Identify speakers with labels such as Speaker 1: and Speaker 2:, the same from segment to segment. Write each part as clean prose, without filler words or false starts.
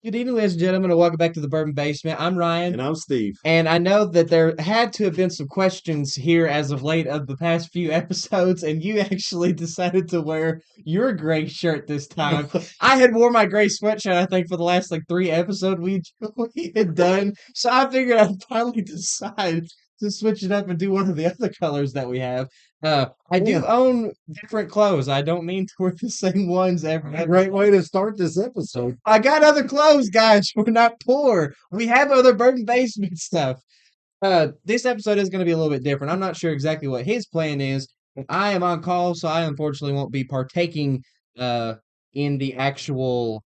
Speaker 1: Good evening, ladies and gentlemen, and welcome back to the Bourbon Basement. I'm Ryan,
Speaker 2: And I'm Steve.
Speaker 1: and I know that there had to have been some questions here as of late of the past few episodes, and you actually decided to wear your gray shirt this time. I had wore my gray sweatshirt, I think, for the last like three episodes we had done, so I figured I'd finally decide to switch it up and do one of the other colors that we have. I do
Speaker 2: Yeah,
Speaker 1: own different clothes. I don't mean to wear the same ones every
Speaker 2: a great way to start this episode.
Speaker 1: I got other clothes, guys. We're not poor. We have other Burton Basement stuff. This episode is going to be a little bit different. I'm not sure exactly what his plan is. I am on call, so I unfortunately won't be partaking uh in the actual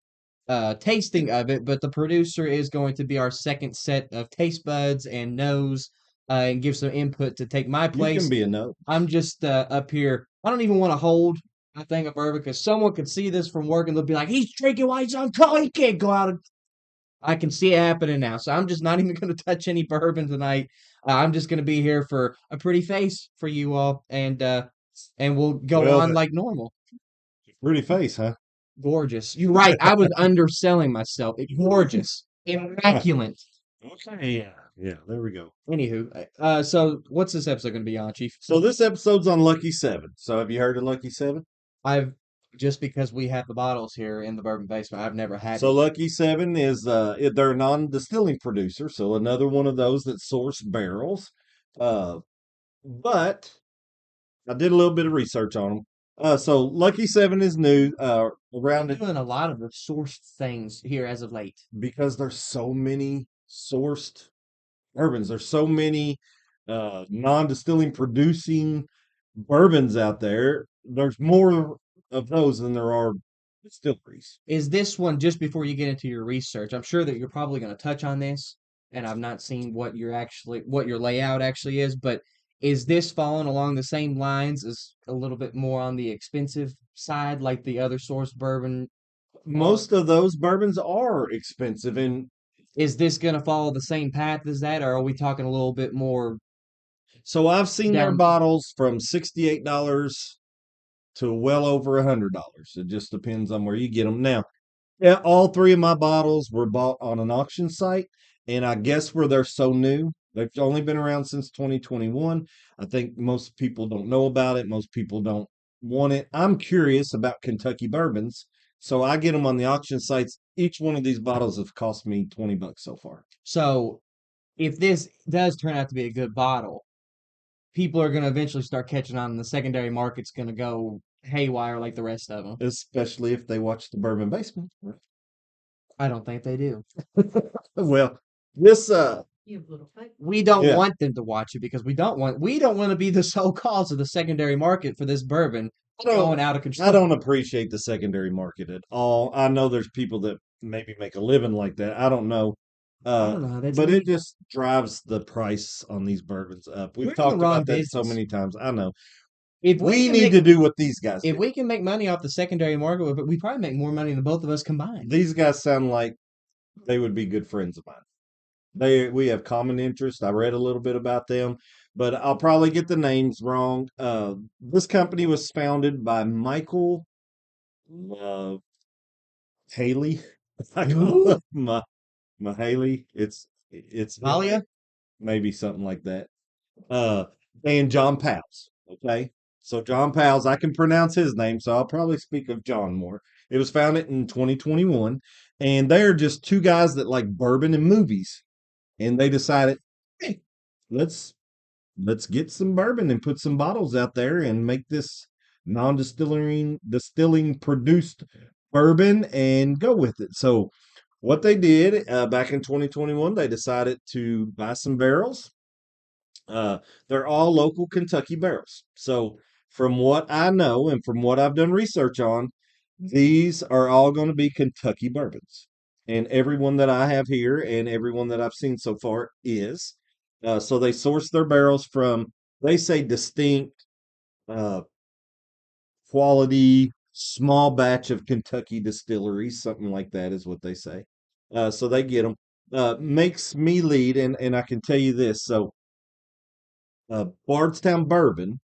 Speaker 1: tasting of it, but the producer is going to be our second set of taste buds and nose and give some input to take my
Speaker 2: You can
Speaker 1: place.
Speaker 2: be a no.
Speaker 1: I'm just up here. I don't even want to hold a thing of bourbon because someone could see this from work and they'll be like, "He's drinking while he's on call. He can't go out." I can see it happening now, so I'm just not even going to touch any bourbon tonight. I'm just going to be here for a pretty face for you all, and we'll go
Speaker 2: Well,
Speaker 1: on like normal.
Speaker 2: pretty face, huh?
Speaker 1: Gorgeous. You're right. I was underselling myself. It's gorgeous, immaculate.
Speaker 2: Okay, yeah. Yeah, there we go.
Speaker 1: Anywho, so what's this episode going to be on, Chief?
Speaker 2: So this episode's on Lucky Seven. So have you heard of Lucky Seven?
Speaker 1: I've just because we have the bottles here in the bourbon basement, I've never had
Speaker 2: So
Speaker 1: it.
Speaker 2: Lucky Seven is they're a non-distilling producer, so another one of those that source barrels. Uh, but I did a little bit of research on them. So Lucky Seven is new,
Speaker 1: We're
Speaker 2: around it
Speaker 1: doing a lot of the sourced things here as of late.
Speaker 2: because there's so many sourced bourbons. There's so many non-distilling producing bourbons out there. There's more of those than there are distilleries.
Speaker 1: Is this one just before you get into your research? I'm sure that you're probably going to touch on this, and I've not seen what your layout actually is, but is this following along the same lines as a little bit more on the expensive side, like the other sourced bourbon are?
Speaker 2: Most of those bourbons are expensive, and
Speaker 1: Is this going to follow the same path as that, or are we talking a little bit more
Speaker 2: so I've seen their
Speaker 1: down?
Speaker 2: bottles from $68 to well over $100. It just depends on where you get them. Now, yeah, all three of my bottles were bought on an auction site, and I guess where they're so new, they've only been around since 2021. I think most people don't know about it. Most people don't want it. I'm curious about Kentucky bourbons, so I get them on the auction sites. Each one of these bottles have cost me $20 so far,
Speaker 1: So, if this does turn out to be a good bottle, people are going to eventually start catching on, and the secondary market's going to go haywire like the rest of them.
Speaker 2: especially if they watch the Bourbon Basement.
Speaker 1: I don't think they do.
Speaker 2: Well, this
Speaker 1: We don't
Speaker 2: yeah,
Speaker 1: want them to watch it because we don't want to be the sole cause of the secondary market for this bourbon
Speaker 2: I don't
Speaker 1: going out of
Speaker 2: I
Speaker 1: control.
Speaker 2: don't appreciate the secondary market at all. I know there's people that maybe make a living like that. I don't know.
Speaker 1: I
Speaker 2: Uh,
Speaker 1: don't know how they
Speaker 2: but
Speaker 1: do
Speaker 2: it
Speaker 1: it.
Speaker 2: just drives the price on these bourbons up.
Speaker 1: We're
Speaker 2: We've
Speaker 1: in the
Speaker 2: talked
Speaker 1: wrong
Speaker 2: about that so
Speaker 1: business.
Speaker 2: many times. I know.
Speaker 1: If we
Speaker 2: We
Speaker 1: can
Speaker 2: need
Speaker 1: make
Speaker 2: to do what these guys
Speaker 1: if
Speaker 2: do.
Speaker 1: we can make money off the secondary market, but we probably make more money than both of us combined.
Speaker 2: These guys sound like they would be good friends of mine. We have common interest. I read a little bit about them, but I'll probably get the names wrong. This company was founded by Michael uh, Haley. I call
Speaker 1: Ooh,
Speaker 2: him Mahaley. It's
Speaker 1: Valia?
Speaker 2: maybe something like that. Uh, and John Pals. Okay, so John Pals, I can pronounce his name, so I'll probably speak of John more. It was founded in 2021, and they're just two guys that like bourbon and movies, and they decided, hey, let's let's get some bourbon and put some bottles out there and make this distilling produced bourbon and go with it. So what they did back in 2021, they decided to buy some barrels. They're all local Kentucky barrels. So from what I know and from what I've done research on, these are all going to be Kentucky bourbons. And everyone that I have here and everyone that I've seen so far is. So they source their barrels from, they say distinct, uh, quality, small batch of Kentucky distilleries, something like that is what they say. So they get them. Makes me lead, and I can tell you this. So Bardstown Bourbon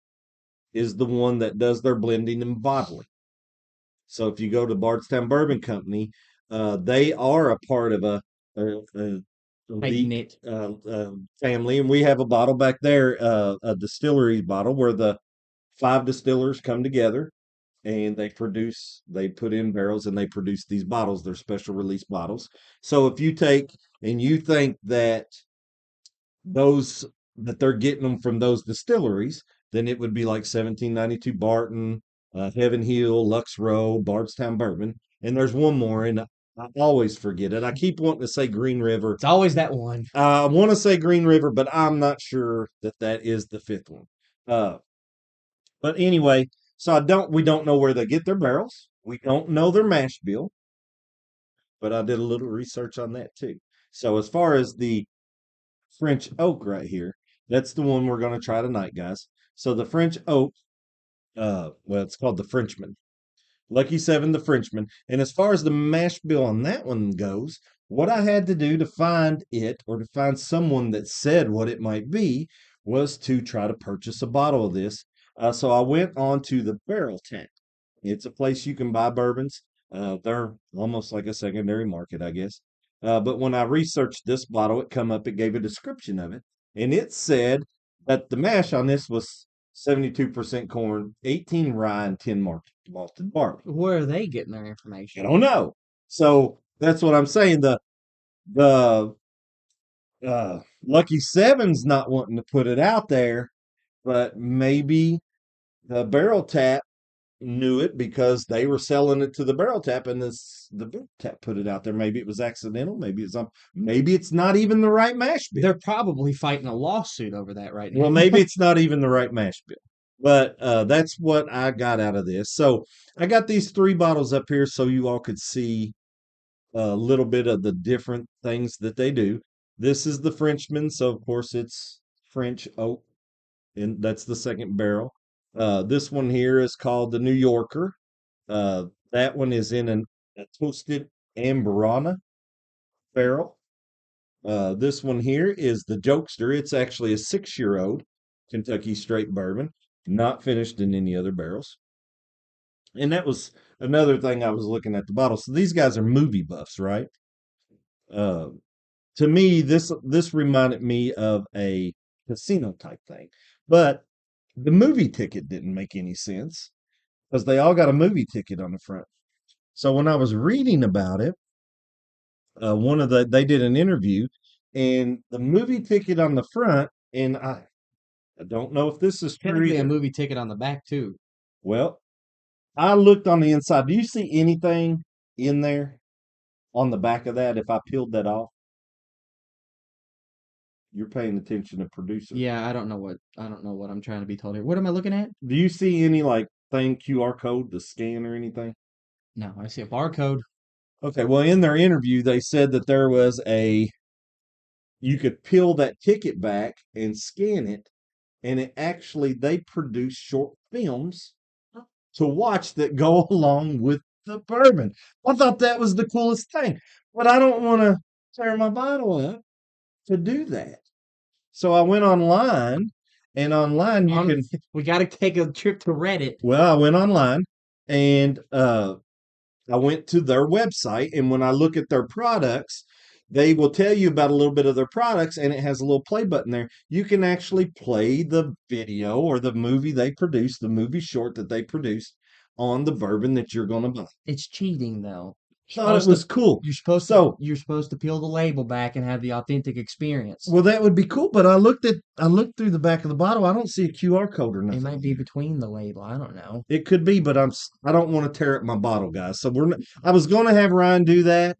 Speaker 2: is the one that does their blending and bottling. So if you go to Bardstown Bourbon Company, They are a part of a
Speaker 1: Tight
Speaker 2: elite
Speaker 1: knit.
Speaker 2: family, and we have a bottle back there, a distillery bottle where the five distillers come together and they put in barrels and they produce these bottles. They're special release bottles. So if you take and you think those that they're getting them from those distilleries, then it would be like 1792 Barton, Heaven Hill, Lux Row, Bardstown Bourbon, and there's one more, and I always forget it. I keep wanting to say Green River.
Speaker 1: It's always that one.
Speaker 2: I want to say Green River, but I'm not sure that that is the fifth one. Uh, but anyway, so we don't know where they get their barrels. We don't know their mash bill, but I did a little research on that too. So as far as the French oak right here, that's the one we're going to try tonight, guys. So the French oak, well, it's called the Frenchman. Lucky Seven, the Frenchman. And as far as the mash bill on that one goes, what I had to do to find it or to find someone that said what it might be was to try to purchase a bottle of this. So I went on to the Barrel Tap. It's a place you can buy bourbons. They're almost like a secondary market, I guess. But when I researched this bottle, it gave a description of it, and it said that the mash on this was 72% corn, 18 rye, and 10 malted barley.
Speaker 1: Where are they getting their
Speaker 2: I
Speaker 1: information?
Speaker 2: don't know. So that's what I'm saying. The Lucky Seven's not wanting to put it out there, but maybe the Barrel Tap knew it because they were selling it to the Barrel Tap, and the Barrel Tap put it out there. Maybe it was accidental. Maybe it's not even the right mash bill.
Speaker 1: They're probably fighting a lawsuit over that right now.
Speaker 2: Well, maybe it's not even the right mash bill. But that's what I got out of this. So I got these three bottles up here so you all could see a little bit of the different things that they do. This is the Frenchman, so of course it's French oak, and that's the second barrel. This one here is called the New Yorker. That one is in a toasted Amburana barrel. This one here is the Jokester. It's actually a 6-year-old Kentucky straight bourbon, not finished in any other barrels. And that was another thing I was looking at the bottle. So these guys are movie buffs, right? Uh, to me, this reminded me of a casino type thing, but the movie ticket didn't make any sense because they all got a movie ticket on the front. So when I was reading about it, they did an interview, and the movie ticket on the front, and I don't know if this is true
Speaker 1: Technically, a
Speaker 2: either.
Speaker 1: movie ticket on the back too.
Speaker 2: Well, I looked on the inside. Do you see anything in there on the back of that? If I peeled that off, you're paying attention to producer.
Speaker 1: Yeah, I don't know what I'm trying to be told here. What am I looking at?
Speaker 2: Do you see any like thing QR code to scan or anything?
Speaker 1: No, I see a barcode.
Speaker 2: Okay, well, in their interview, they said that you could peel that ticket back and scan it, and they produce short films to watch that go along with the bourbon. I thought that was the coolest thing, but I don't want to tear my bottle up to do that. So I went online, and online you can.
Speaker 1: We got to take a trip to Reddit.
Speaker 2: Well, I went online, and I went to their website, and when I look at their products, they will tell you about a little bit of their products, and it has a little play button there. You can actually play the video or the movie they produced, the movie short that they produced on the bourbon that you're going to buy.
Speaker 1: It's cheating though.
Speaker 2: Thought it was cool.
Speaker 1: You're supposed to peel the label back and have the authentic experience.
Speaker 2: Well, that would be cool, but I looked through the back of the bottle. I don't see a QR code or nothing.
Speaker 1: It might be between the label. I don't know.
Speaker 2: It could be, but I don't want to tear up my bottle, guys. So I was going to have Ryan do that,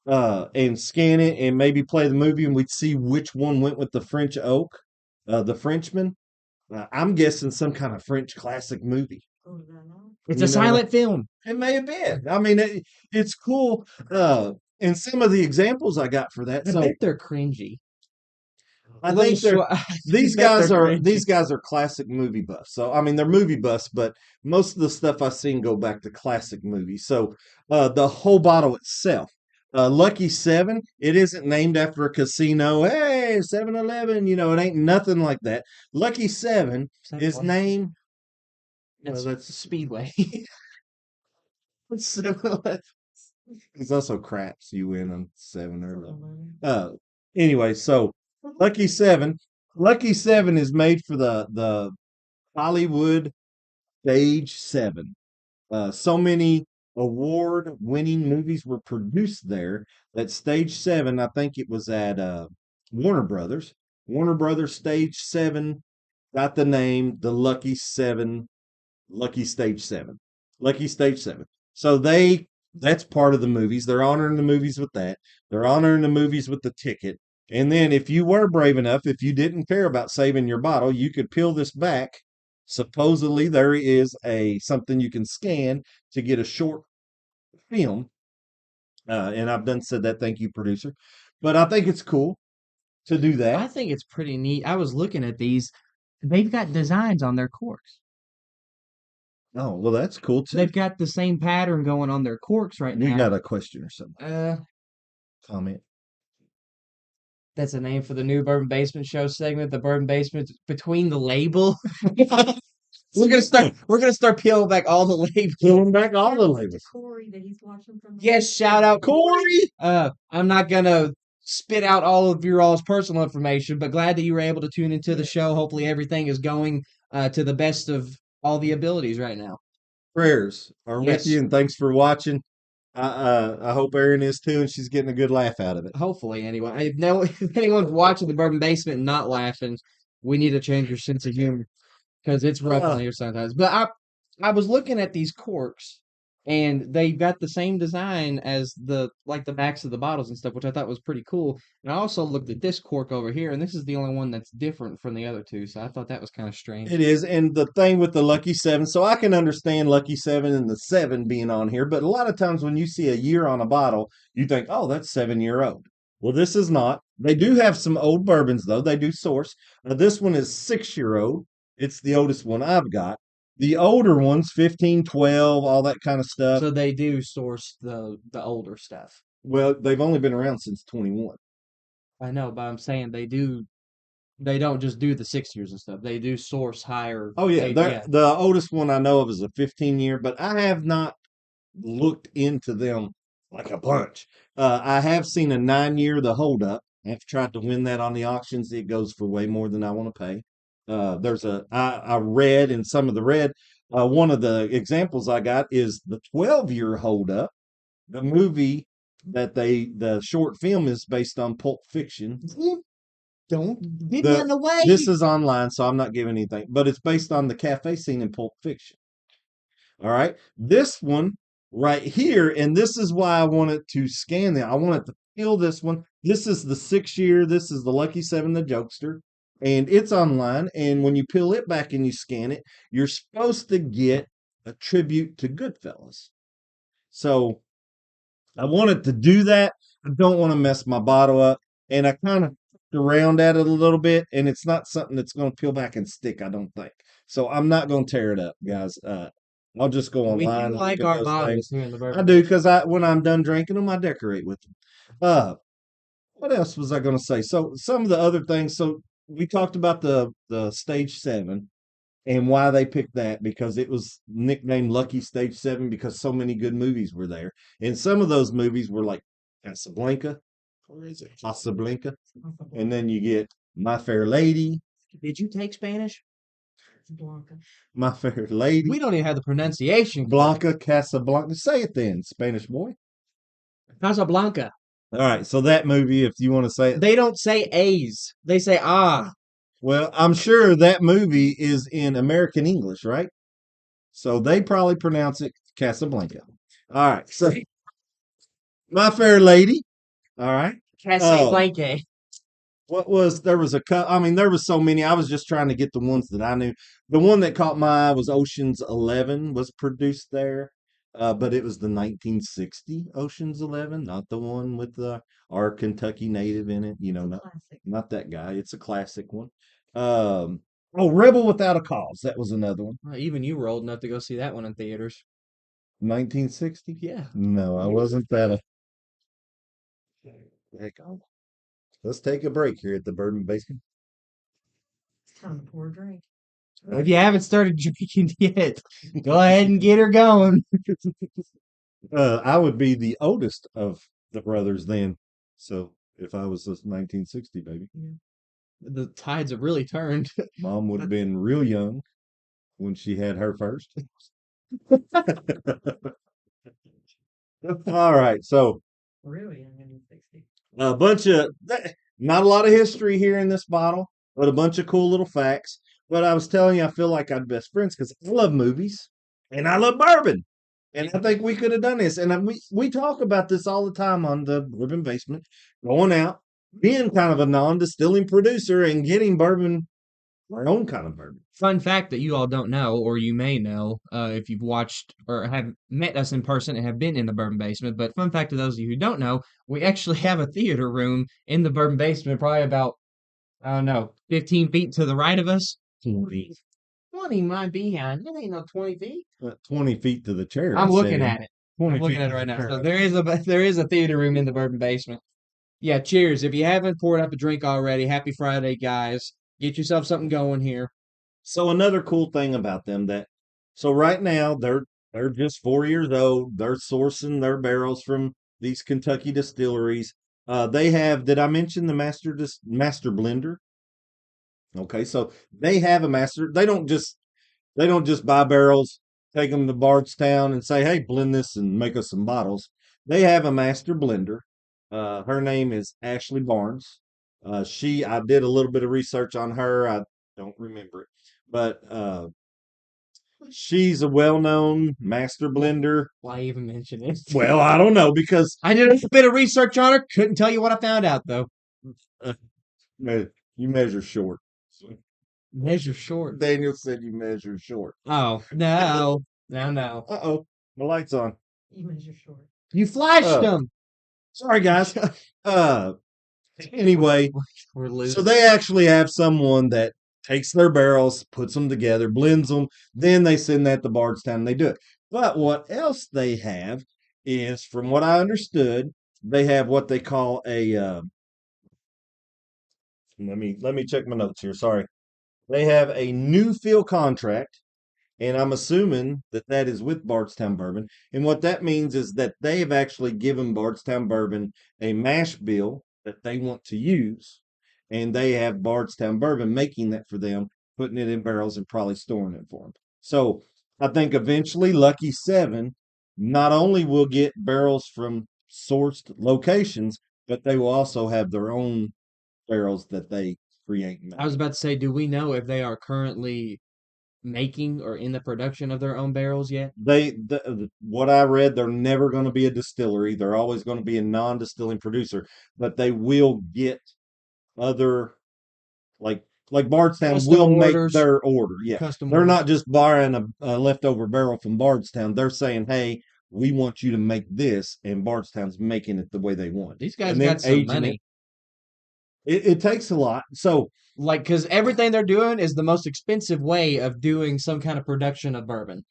Speaker 2: and scan it and maybe play the movie, and we'd see which one went with the French oak, the Frenchman. I'm guessing some kind of French classic movie.
Speaker 1: It's a silent film.
Speaker 2: It may have been. I mean, it's cool. And some of the examples I got for that.
Speaker 1: I bet they're cringy.
Speaker 2: I think these guys are classic movie buffs. So I mean, they're movie buffs, but most of the stuff I've seen go back to classic movies. So the whole bottle itself, Lucky Seven, it isn't named after a casino. Hey, 7-Eleven, it ain't nothing like that. Lucky Seven is named.
Speaker 1: That's Speedway.
Speaker 2: It's also craps. You win on 7 or 11. Anyway, so Lucky Seven. Lucky Seven is made for the Hollywood Stage Seven. So many award-winning movies were produced there that Stage Seven. I think it was at Warner Brothers. Warner Brothers Stage Seven got the name the Lucky Seven, Lucky Stage Seven, Lucky Stage Seven. So that's part of the movies. They're honoring the movies with that. They're honoring the movies with the ticket. And then if you were brave enough, if you didn't care about saving your bottle, you could peel this back. Supposedly there is a something you can scan to get a short film. And I've done said that. Thank you, producer. But I think it's cool to do
Speaker 1: I
Speaker 2: that.
Speaker 1: think it's pretty neat. I was looking at these. They've got designs on their corks.
Speaker 2: Oh, well, that's cool too.
Speaker 1: They've got the same pattern going on their corks right
Speaker 2: You
Speaker 1: now.
Speaker 2: got a question or something?
Speaker 1: Uh,
Speaker 2: Comment.
Speaker 1: that's a name for the new Bourbon Basement show segment. The Bourbon Basement between the label. We're gonna start peeling back all the labels.
Speaker 2: Peeling back all the labels.
Speaker 1: Yes, shout out Corey. I'm not gonna spit out all of your all's personal information, but glad that you were able to tune into the show. Hopefully everything is going to the best of all the abilities right now.
Speaker 2: Prayers are with
Speaker 1: Yes,
Speaker 2: you, and thanks for watching. I hope Erin is too, and she's getting a good laugh out of it.
Speaker 1: hopefully anyway. If no if anyone's watching the Bourbon Basement and not laughing, we need to change your sense of humor because it's rough on
Speaker 2: Uh,
Speaker 1: here sometimes. But I was looking at these corks and they got the same design as the like the backs of the bottles and stuff, which I thought was pretty cool. And I also looked at this cork over here, and this is the only one that's different from the other two, so I thought that was kind of strange.
Speaker 2: it is, and the thing with the Lucky Seven, so I can understand Lucky Seven and the seven being on here, but a lot of times when you see a year on a bottle, you think, oh, that's 7 year old. Well, this is not. They do have some old bourbons though. They do source. This one is 6 year old. It's the oldest one I've got. The older ones, 15, 12, all that kind of stuff.
Speaker 1: So they do source the older stuff.
Speaker 2: Well, they've only been around since 21.
Speaker 1: I know, but I'm saying they don't just do the 6 years and stuff. They do source higher
Speaker 2: Oh yeah,
Speaker 1: age. Yeah.
Speaker 2: the oldest one I know of is a 15 year, but I have not looked into them like a bunch. I have seen a 9 year, the hold up. I've tried to win that on the auctions. It goes for way more than I want to pay. I read in some of the red. One of the examples I got is the 12 year hold up. The movie the short film is based on Pulp Fiction.
Speaker 1: Don't get me
Speaker 2: The
Speaker 1: in the way.
Speaker 2: This is online, so I'm not giving anything, but it's based on the cafe scene in Pulp Fiction. All right. This one right here, and this is why I wanted to scan them. I wanted to peel this one. This is the 6 year. This is the Lucky Seven, the Jokester, and it's online. And when you peel it back and you scan it, you're supposed to get a tribute to Goodfellas. So I wanted to do that. I don't want to mess my bottle up. And I kind of around at it a little bit, and it's not something that's going to peel back and stick, I don't think. So I'm not going to tear it up, guys. I'll just go
Speaker 1: We do
Speaker 2: online and look
Speaker 1: like
Speaker 2: at
Speaker 1: our
Speaker 2: those
Speaker 1: bottles
Speaker 2: things.
Speaker 1: here in the
Speaker 2: I
Speaker 1: Bourbon
Speaker 2: do
Speaker 1: Basement.
Speaker 2: because when I'm done drinking them, I decorate with them. What else was I going to say? So some of the other things. So we talked about the Stage Seven and why they picked that because it was nicknamed Lucky Stage Seven because so many good movies were there, and some of those movies were like Casablanca, or is it Casablanca? And then you get My Fair Lady,
Speaker 1: Did you take Spanish?
Speaker 2: My Fair Lady,
Speaker 1: We don't even have the pronunciation correct.
Speaker 2: Blanca, Casablanca. Say it then, Spanish boy.
Speaker 1: Casablanca.
Speaker 2: All right, so that movie, if you want to say it,
Speaker 1: They don't say A's. They say ah.
Speaker 2: well, I'm sure that movie is in American English, right? So they probably pronounce it Casablanca. All right, so My Fair Lady. All right. Oh,
Speaker 1: Casablanca.
Speaker 2: what was there was a cut? I mean, there was so many. I was just trying to get the ones that I knew. The one that caught my eye was Ocean's 11 was produced there, but it was the 1960 Ocean's 11, not the one with our Kentucky native in it. You know, not that guy. It's a classic one. Um, oh, Rebel Without a Cause. That was another one.
Speaker 1: Well, even you were old enough to go see that one in theaters.
Speaker 2: 1960.
Speaker 1: Yeah.
Speaker 2: No, I wasn't that. Heck, let's take a break here at the Bourbon Basement.
Speaker 1: If you haven't started drinking yet, go ahead and get her going.
Speaker 2: I would be the oldest of the brothers then. So if I was a 1960 baby,
Speaker 1: Yeah. The tides have really turned.
Speaker 2: mom would have been real young when she had her first. All right. So
Speaker 1: Really, I'm in 60.
Speaker 2: a bunch of not a lot of history here in this bottle, but a bunch of cool little facts. But I was telling you, I feel like I'd best friends because I love movies and I love bourbon. And I think we could have done this. And we talk about this all the time on the Bourbon Basement, going out, being kind of a non-distilling producer and getting bourbon, our own kind of bourbon.
Speaker 1: Fun fact that you all don't know, or you may know, if you've watched or have met us in person and have been in the Bourbon Basement. But fun fact to those of you who don't know, we actually have a theater room in the Bourbon Basement, probably about, I don't know, 15 feet to the right of us.
Speaker 2: 20,
Speaker 1: 20 might be behind. It ain't no 20 feet.
Speaker 2: 20 feet to the chair I
Speaker 1: I'm
Speaker 2: sat
Speaker 1: looking
Speaker 2: in.
Speaker 1: at it.
Speaker 2: 20
Speaker 1: I'm looking
Speaker 2: feet
Speaker 1: at
Speaker 2: to
Speaker 1: it
Speaker 2: the
Speaker 1: right now.
Speaker 2: chair
Speaker 1: So
Speaker 2: I
Speaker 1: there is a theater room in the Bourbon Basement. Yeah, cheers. If you haven't poured up a drink already, happy Friday, guys. Get yourself something going here.
Speaker 2: So another cool thing about them that so right now they're just 4 years old. They're sourcing their barrels from these Kentucky distilleries. They have did I mention the master blender? Okay, so they have a master. They don't just buy barrels, take them to Bardstown and say, "Hey, blend this and make us some bottles." They have a master blender. Her name is Ashley Barnes. I did a little bit of research on her. I don't remember it, but she's a well-known master blender.
Speaker 1: Why even mention it?
Speaker 2: Well, I don't know because
Speaker 1: I did a bit of research on her. Couldn't tell you what I found out though.
Speaker 2: uh, you measure short.
Speaker 1: Measure short.
Speaker 2: Daniel said you measure short.
Speaker 1: Oh no, no.
Speaker 2: Uh-oh, the light's on.
Speaker 1: You measure short. You flashed
Speaker 2: Uh,
Speaker 1: them.
Speaker 2: sorry guys. Uh, anyway,
Speaker 1: We're
Speaker 2: so
Speaker 1: losing.
Speaker 2: they actually have someone that takes their barrels, puts them together, blends them, then they send that to Bardstown and they do it. But what else they have is, from what I understood, they have what they call a let me check my notes here. Sorry. They have a new fill contract, and I'm assuming that that is with Bardstown Bourbon. And what that means is that they have actually given Bardstown Bourbon a mash bill that they want to use, and they have Bardstown Bourbon making that for them, putting it in barrels and probably storing it for them. So I think eventually Lucky Seven not only will get barrels from sourced locations, but they will also have their own barrels that they create and
Speaker 1: I
Speaker 2: make.
Speaker 1: was about to say, do we know if they are currently making or in the production of their own barrels yet?
Speaker 2: What I read, they're never going to be a distillery. They're always going to be a non-distilling producer, but they will get other like Bardstown
Speaker 1: Custom
Speaker 2: will make
Speaker 1: orders,
Speaker 2: their order. Yeah,
Speaker 1: custom
Speaker 2: they're
Speaker 1: orders.
Speaker 2: not just buying a leftover barrel from Bardstown. They're saying, "Hey, we want you to make this," and Bardstown's making it the way they want,
Speaker 1: These guys
Speaker 2: and then
Speaker 1: got some
Speaker 2: aging it.
Speaker 1: money.
Speaker 2: It takes a lot. So,
Speaker 1: Like, because everything they're doing is the most expensive way of doing some kind of production of bourbon.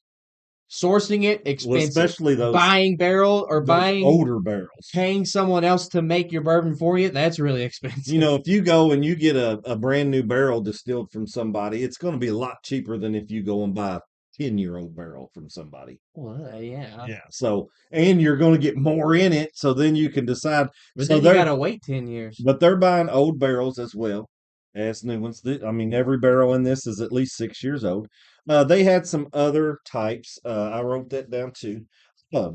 Speaker 1: Sourcing it,
Speaker 2: well,
Speaker 1: expensive.
Speaker 2: especially
Speaker 1: Buying barrel or
Speaker 2: those older barrels.
Speaker 1: paying someone else to make your bourbon for you, that's really expensive.
Speaker 2: If you go and you get a brand new barrel distilled from somebody, it's going to be a lot cheaper than if you go and buy a 10-year-old barrel from somebody.
Speaker 1: Well, yeah.
Speaker 2: Yeah. So, and you're going to get more in it. So then you can decide.
Speaker 1: But
Speaker 2: So
Speaker 1: then you gotta wait 10 years.
Speaker 2: but they're buying old barrels as well as new ones. I mean, every barrel in this is at least 6 years old. They had some other types. I wrote that down too. Uh,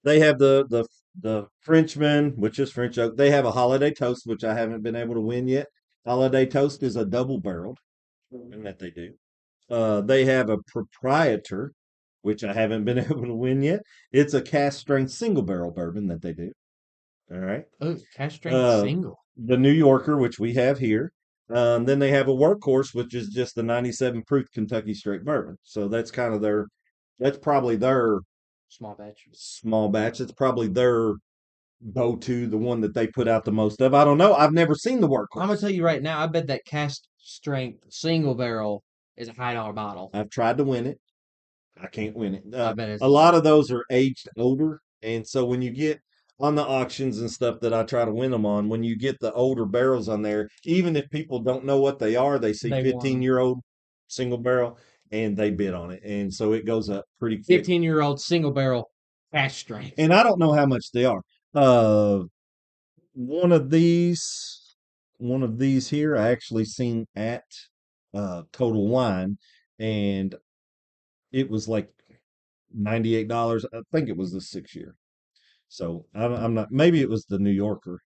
Speaker 2: they have the Frenchman, which is French oak. They have a holiday toast, which I haven't been able to win yet. Holiday toast is a double barreled, and that they do. They have a proprietor, which I haven't been able to win yet. It's a cast strength single barrel bourbon that they do. All right.
Speaker 1: Oh, cash strength
Speaker 2: Uh,
Speaker 1: single.
Speaker 2: the New Yorker, which we have here. Then they have a workhorse, which is just the 97 proof Kentucky straight bourbon. So that's probably their
Speaker 1: Small batch.
Speaker 2: small batch. It's probably their go-to, the one that they put out the most of. I don't know. I've never seen the
Speaker 1: I'm gonna
Speaker 2: workhorse.
Speaker 1: tell you right now, I bet that cast strength single barrel is a high dollar bottle.
Speaker 2: I've tried to win it. I can't win it.
Speaker 1: I bet
Speaker 2: A
Speaker 1: it's
Speaker 2: lot of those are aged older, and so when you get on the auctions and stuff that I try to win them on, when you get the older barrels on there, even if people don't know what they are, they see
Speaker 1: they won.
Speaker 2: 15-year-old single barrel. and they bid on it, and so it goes up pretty quick.
Speaker 1: 15-year-old single barrel cash strength.
Speaker 2: And I don't know how much they are. Uh, one of these, one of these here, I actually seen at Total Wine, and it was like $98. I think it was the 6 year. So I'm not. Maybe it was the New Yorker.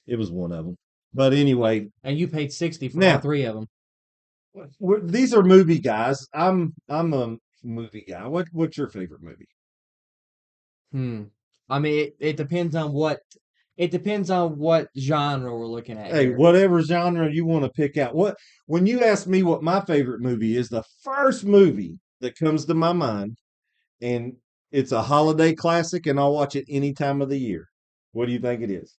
Speaker 2: It was one of them. But anyway,
Speaker 1: And you paid 60 for all
Speaker 2: now
Speaker 1: three of them.
Speaker 2: these are movie guys. I'm a movie guy. What's your favorite movie?
Speaker 1: I mean, it depends on what genre we're looking at
Speaker 2: Hey,
Speaker 1: here.
Speaker 2: whatever genre you want to pick out. What when you ask me what my favorite movie is, the first movie that comes to my mind, and it's a holiday classic, and I'll watch it any time of the year. What do you think it is?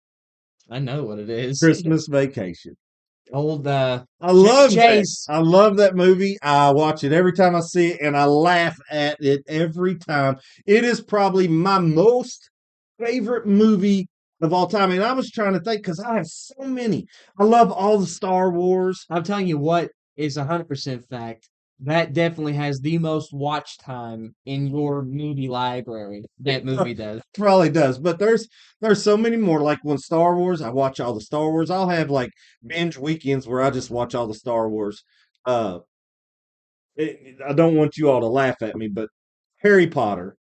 Speaker 1: I know what it is.
Speaker 2: Christmas Vacation.
Speaker 1: Old
Speaker 2: I
Speaker 1: Chevy
Speaker 2: love that.
Speaker 1: Chase.
Speaker 2: I love that movie. I watch it every time I see it, and I laugh at it every time. It is probably my most favorite movie of all time. And I was trying to think because I have so many. I love all the Star Wars.
Speaker 1: I'm telling you what is 100% fact. That definitely has the most watch time in your movie library. That movie does.
Speaker 2: Probably does, but there's so many more. Like when Star Wars, I watch all the Star Wars. I'll have like binge weekends where I just watch all the Star Wars. Uh, I don't want you all to laugh at me, but Harry Potter.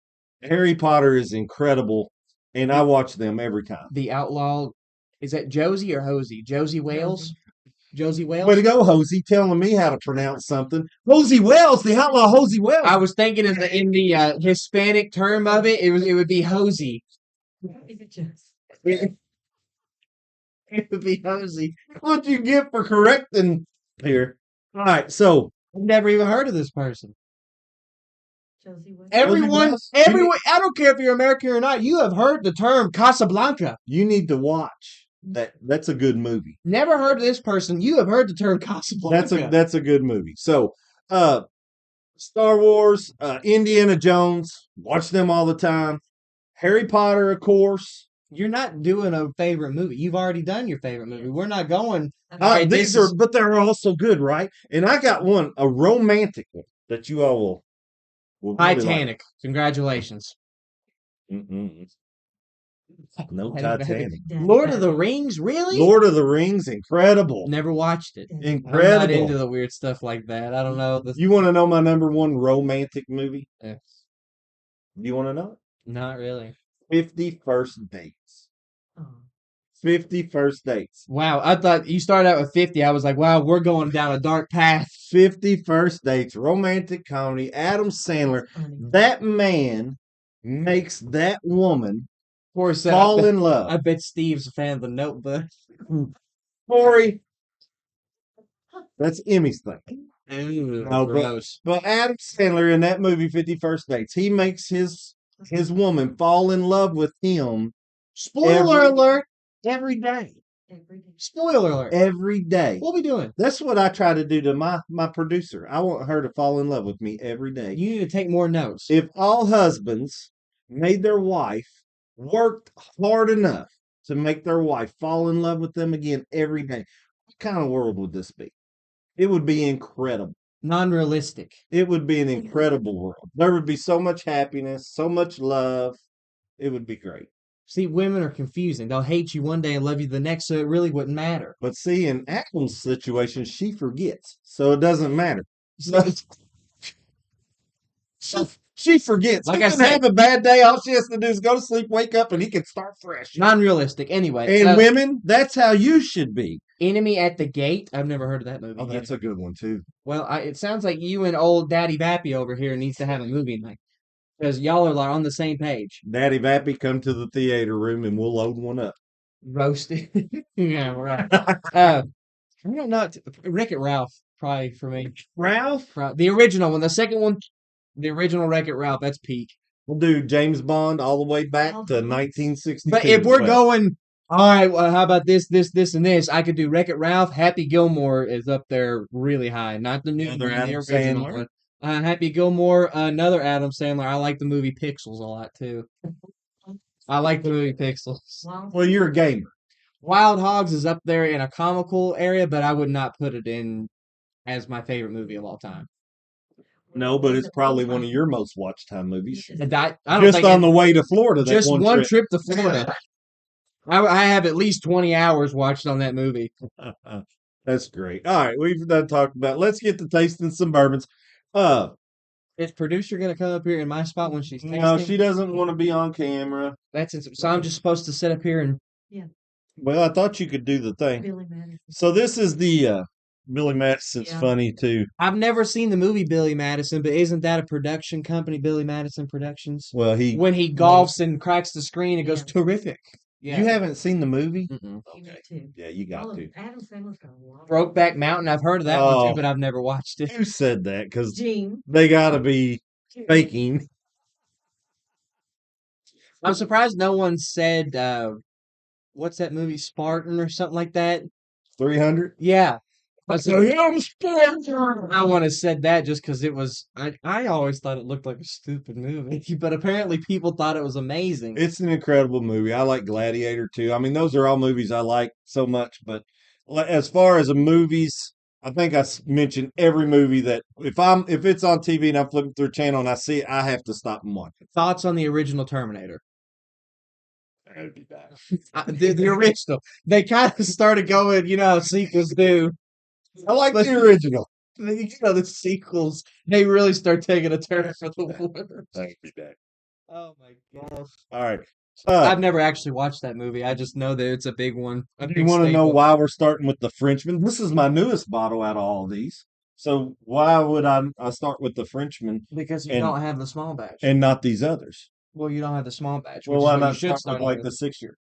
Speaker 2: Harry Potter is incredible, and I watch them every time.
Speaker 1: The Outlaw, is that Josie or Hosey? Josie Wales? Josie
Speaker 2: Way
Speaker 1: Wales?
Speaker 2: to go, Hosey, telling me how to pronounce something. Hosey Wells, the outlaw Hosey Wells.
Speaker 1: I was thinking in the Hispanic term of it, it would be Hosey. It would be Hosey.
Speaker 2: What'd you get for correcting here? All right, so
Speaker 1: I've never even heard of this person.
Speaker 3: Josie Wales.
Speaker 1: Everyone,
Speaker 2: Wells?
Speaker 1: everyone, I don't care if you're American or not, you have heard the term Casablanca.
Speaker 2: you need to watch that. That's a good movie.
Speaker 1: Never heard of this person. You have heard the term Casablanca.
Speaker 2: That's a good movie. So, Star Wars, Indiana Jones, watch them all the time. Harry Potter, of course.
Speaker 1: You're not doing a favorite movie. You've already done your favorite movie. We're not going. Alright,
Speaker 2: These
Speaker 1: this
Speaker 2: are,
Speaker 1: is-
Speaker 2: but they're also good, right? And I got one, a romantic one that you all will really like.
Speaker 1: Titanic. Congratulations.
Speaker 2: Mm-mm. No
Speaker 1: Titanic.
Speaker 2: Titanic.
Speaker 1: Lord of the Rings, really?
Speaker 2: Lord of the Rings, incredible.
Speaker 1: Never watched it. I'm not
Speaker 2: Incredible.
Speaker 1: into the weird stuff like that. I don't know.
Speaker 2: You want to know my number one romantic movie?
Speaker 1: Yeah,
Speaker 2: You want to know it?
Speaker 1: not really.
Speaker 2: 50 First Dates.
Speaker 3: Oh.
Speaker 2: 50 First Dates.
Speaker 1: Wow, I thought you started out with 50. I was like, wow, we're going down a dark path.
Speaker 2: 50 First Dates, romantic comedy, Adam Sandler.
Speaker 3: Funny.
Speaker 2: That man makes that woman
Speaker 1: Of course,
Speaker 2: fall in
Speaker 1: I
Speaker 2: love.
Speaker 1: bet Steve's a fan of The Notebook.
Speaker 2: Corey, that's Emmy's thing.
Speaker 1: Ooh,
Speaker 2: No,
Speaker 1: gross.
Speaker 2: But Adam Sandler in that movie, 50 First Dates, he makes his woman fall in love with him
Speaker 1: Spoiler
Speaker 2: every-
Speaker 1: alert! Every day.
Speaker 3: Every day.
Speaker 1: Spoiler alert.
Speaker 2: every day.
Speaker 1: What we doing?
Speaker 2: That's what I try to do to my producer. I want her to fall in love with me every day.
Speaker 1: You need to take more notes.
Speaker 2: If all husbands made their wife worked hard enough to make their wife fall in love with them again every day, what kind of world would this be? It would be incredible.
Speaker 1: Non-realistic.
Speaker 2: It would be an incredible world. There would be so much happiness, so much love. It would be great.
Speaker 1: See, women are confusing. They'll hate you one day and love you the next, so it really wouldn't matter.
Speaker 2: But see, in Adam's situation, she forgets, so it doesn't matter. She forgets.
Speaker 1: Like
Speaker 2: He
Speaker 1: I
Speaker 2: can
Speaker 1: said-
Speaker 2: have a bad day. All she has to do is go to sleep, wake up, and he can start fresh.
Speaker 1: Non-realistic. Anyway,
Speaker 2: And women, that's how you should be.
Speaker 1: Enemy at the Gate. I've never heard of that movie.
Speaker 2: Oh, that's a good one too.
Speaker 1: Well, it sounds like you and old Daddy Bappy over here needs to have a movie night because y'all are like on the same page.
Speaker 2: Daddy Vappy, come to the theater room and we'll load one up.
Speaker 1: Roasted. Yeah, right. I don't know. Wreck-It Ralph, probably for me.
Speaker 2: Ralph,
Speaker 1: The original one. The second one, the original Wreck-It Ralph. That's peak.
Speaker 2: we'll do James Bond all the way back to 1962.
Speaker 1: But if
Speaker 2: as
Speaker 1: we're
Speaker 2: well.
Speaker 1: going, all right, well, how about this, and this? I could do Wreck-It Ralph. Happy Gilmore is up there really high. Not the new one,
Speaker 2: Another
Speaker 1: the
Speaker 2: Adam
Speaker 1: original
Speaker 2: Sandler.
Speaker 1: one. Happy Gilmore, another Adam Sandler. I like the movie Pixels a lot too. I like the movie Pixels.
Speaker 2: Well, you're a gamer.
Speaker 1: Wild Hogs is up there in a comical area, but I would not put it in as my favorite movie of all time.
Speaker 2: No, but it's probably one of your most watched time movies.
Speaker 1: And I don't
Speaker 2: Just
Speaker 1: think
Speaker 2: on the way to Florida, that
Speaker 1: just
Speaker 2: one
Speaker 1: one
Speaker 2: trip.
Speaker 1: trip to Florida. I have at least 20 hours watched on that movie.
Speaker 2: That's great. All right, we've done talked about. Let's get to tasting some bourbons. Uh,
Speaker 1: Is producer gonna come up here in my spot when she's
Speaker 2: no,
Speaker 1: tasting?
Speaker 2: she doesn't want to be on camera.
Speaker 1: So I'm just supposed to sit up here and
Speaker 2: Well, I thought you could do the thing.
Speaker 3: Billy Madison.
Speaker 2: So this is the Billy Madison's
Speaker 3: Yeah.
Speaker 2: funny too.
Speaker 1: I've never seen the movie Billy Madison, but isn't that a production company, Billy Madison Productions?
Speaker 2: Well,
Speaker 1: When he golfs and cracks the screen, it goes
Speaker 3: Yeah.
Speaker 1: terrific. Yeah.
Speaker 2: you haven't seen the movie?
Speaker 1: Mm-mm.
Speaker 3: You
Speaker 2: Okay.
Speaker 3: need to.
Speaker 2: Yeah, you got
Speaker 3: Oh,
Speaker 2: to.
Speaker 3: Adam Sandler's got a lot.
Speaker 1: Brokeback Mountain, I've heard of that one
Speaker 2: Oh.
Speaker 1: too, but I've never watched it.
Speaker 2: Who said that? Because
Speaker 3: Gene.
Speaker 2: they got to be faking.
Speaker 1: I'm surprised no one said what's that movie, Spartan or something like that?
Speaker 2: 300.
Speaker 1: Yeah. I
Speaker 2: So
Speaker 1: said,
Speaker 2: I'm Spartan.
Speaker 1: I want to said that just because it was. I always thought it looked like a stupid movie, but apparently people thought it was amazing.
Speaker 2: It's an incredible movie. I like Gladiator too. I mean, those are all movies I like so much. But as far as the movies, I think mentioned every movie that if it's on TV and I'm flipping through a channel and I see it, I have to stop and watch it.
Speaker 1: Thoughts on the original Terminator?
Speaker 2: That'd be bad.
Speaker 1: The original. They kind of started going, how sequels do.
Speaker 2: I like
Speaker 1: But-
Speaker 2: the original.
Speaker 1: The sequels, they really start taking a turn for the worse.
Speaker 2: That'd be bad.
Speaker 1: Oh my gosh.
Speaker 2: All right.
Speaker 1: I've never actually watched that movie. I just know that it's a big one.
Speaker 2: You want to know why we're starting with the Frenchman? This is my newest bottle out of all these. So why would I start with the Frenchman
Speaker 1: Because you
Speaker 2: and-
Speaker 1: don't have the small batch.
Speaker 2: and not these others?
Speaker 1: Well, you don't have the small batch.
Speaker 2: Well, why not start with like the 6-year?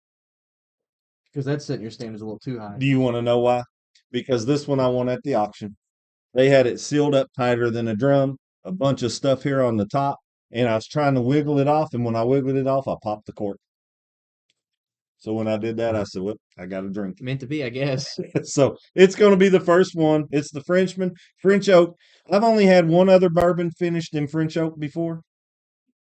Speaker 1: Because that's setting your standards a little too high.
Speaker 2: Do you want to know why? Because this one I won at the auction. They had it sealed up tighter than a drum, a bunch of stuff here on the top, and I was trying to wiggle it off, and when I wiggled it off, I popped the cork. So when I did that, I said, "Well, I got to drink."
Speaker 1: Meant to be, I guess.
Speaker 2: So it's going to be the first one. It's the Frenchman, French oak. I've only had one other bourbon finished in French oak before,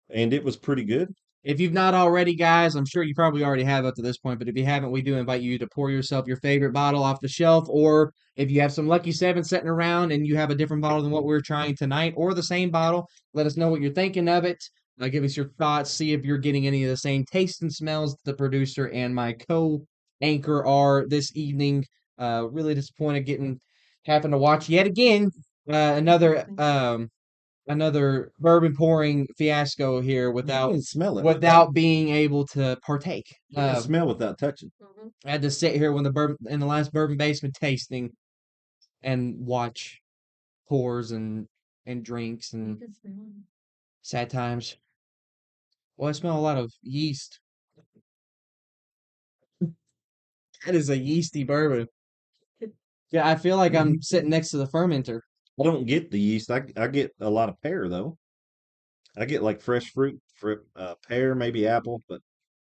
Speaker 2: and it was pretty good.
Speaker 1: If you've not already, guys, I'm sure you probably already have up to this point, but if you haven't, we do invite you to pour yourself your favorite bottle off the shelf, or if you have some Lucky 7 sitting around and you have a different bottle than what we're trying tonight, or the same bottle, let us know what you're thinking of it. Give us your thoughts, see if you're getting any of the same tastes and smells that the producer and my co-anchor are this evening. Really disappointed having to watch yet again another bourbon pouring fiasco here
Speaker 2: You
Speaker 1: without
Speaker 2: can smell it
Speaker 1: without being able to partake.
Speaker 2: You can smell without touching.
Speaker 3: Mm-hmm.
Speaker 1: I had to sit here in the last bourbon basement tasting and watch pours and drinks
Speaker 3: You
Speaker 1: and
Speaker 3: can smell it.
Speaker 1: sad times. Well, I smell a lot of yeast. That is a yeasty bourbon. Yeah, I feel like I'm sitting next to the fermenter.
Speaker 2: I don't get the yeast. I get a lot of pear though. I get like fresh fruit, pear, maybe apple, but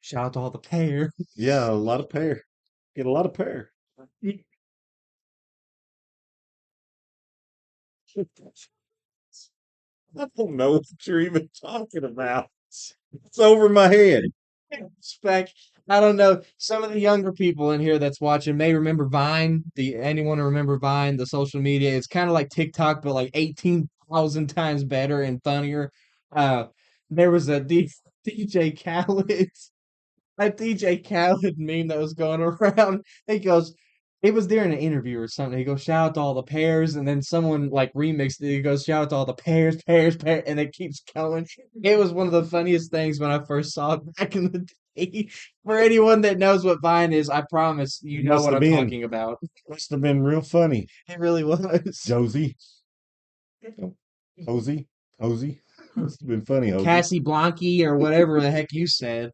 Speaker 1: Shout out to all the pear.
Speaker 2: yeah, a lot of pear. Get a lot of pear. I don't know what you're even talking about. It's over my head.
Speaker 1: Spec. I don't know. Some of the younger people in here that's watching may remember Vine. Anyone remember Vine, the social media? It's kind of like TikTok, but like 18,000 times better and funnier. There was a DJ Khaled, a DJ Khaled meme that was going around. He goes, it was during an interview or something. He goes, shout out to all the pears, and then someone like remixed it. He goes, shout out to all the pears, and it keeps going. It was one of the funniest things when I first saw it back in the day. For anyone that knows what Vine is, I promise you know
Speaker 2: Must
Speaker 1: what
Speaker 2: have
Speaker 1: I'm
Speaker 2: been.
Speaker 1: talking about.
Speaker 2: Must have been real funny.
Speaker 1: It really was.
Speaker 2: Josie. Hosey. Must have been funny, Hosey.
Speaker 1: Cassie Blanky or whatever the heck you said.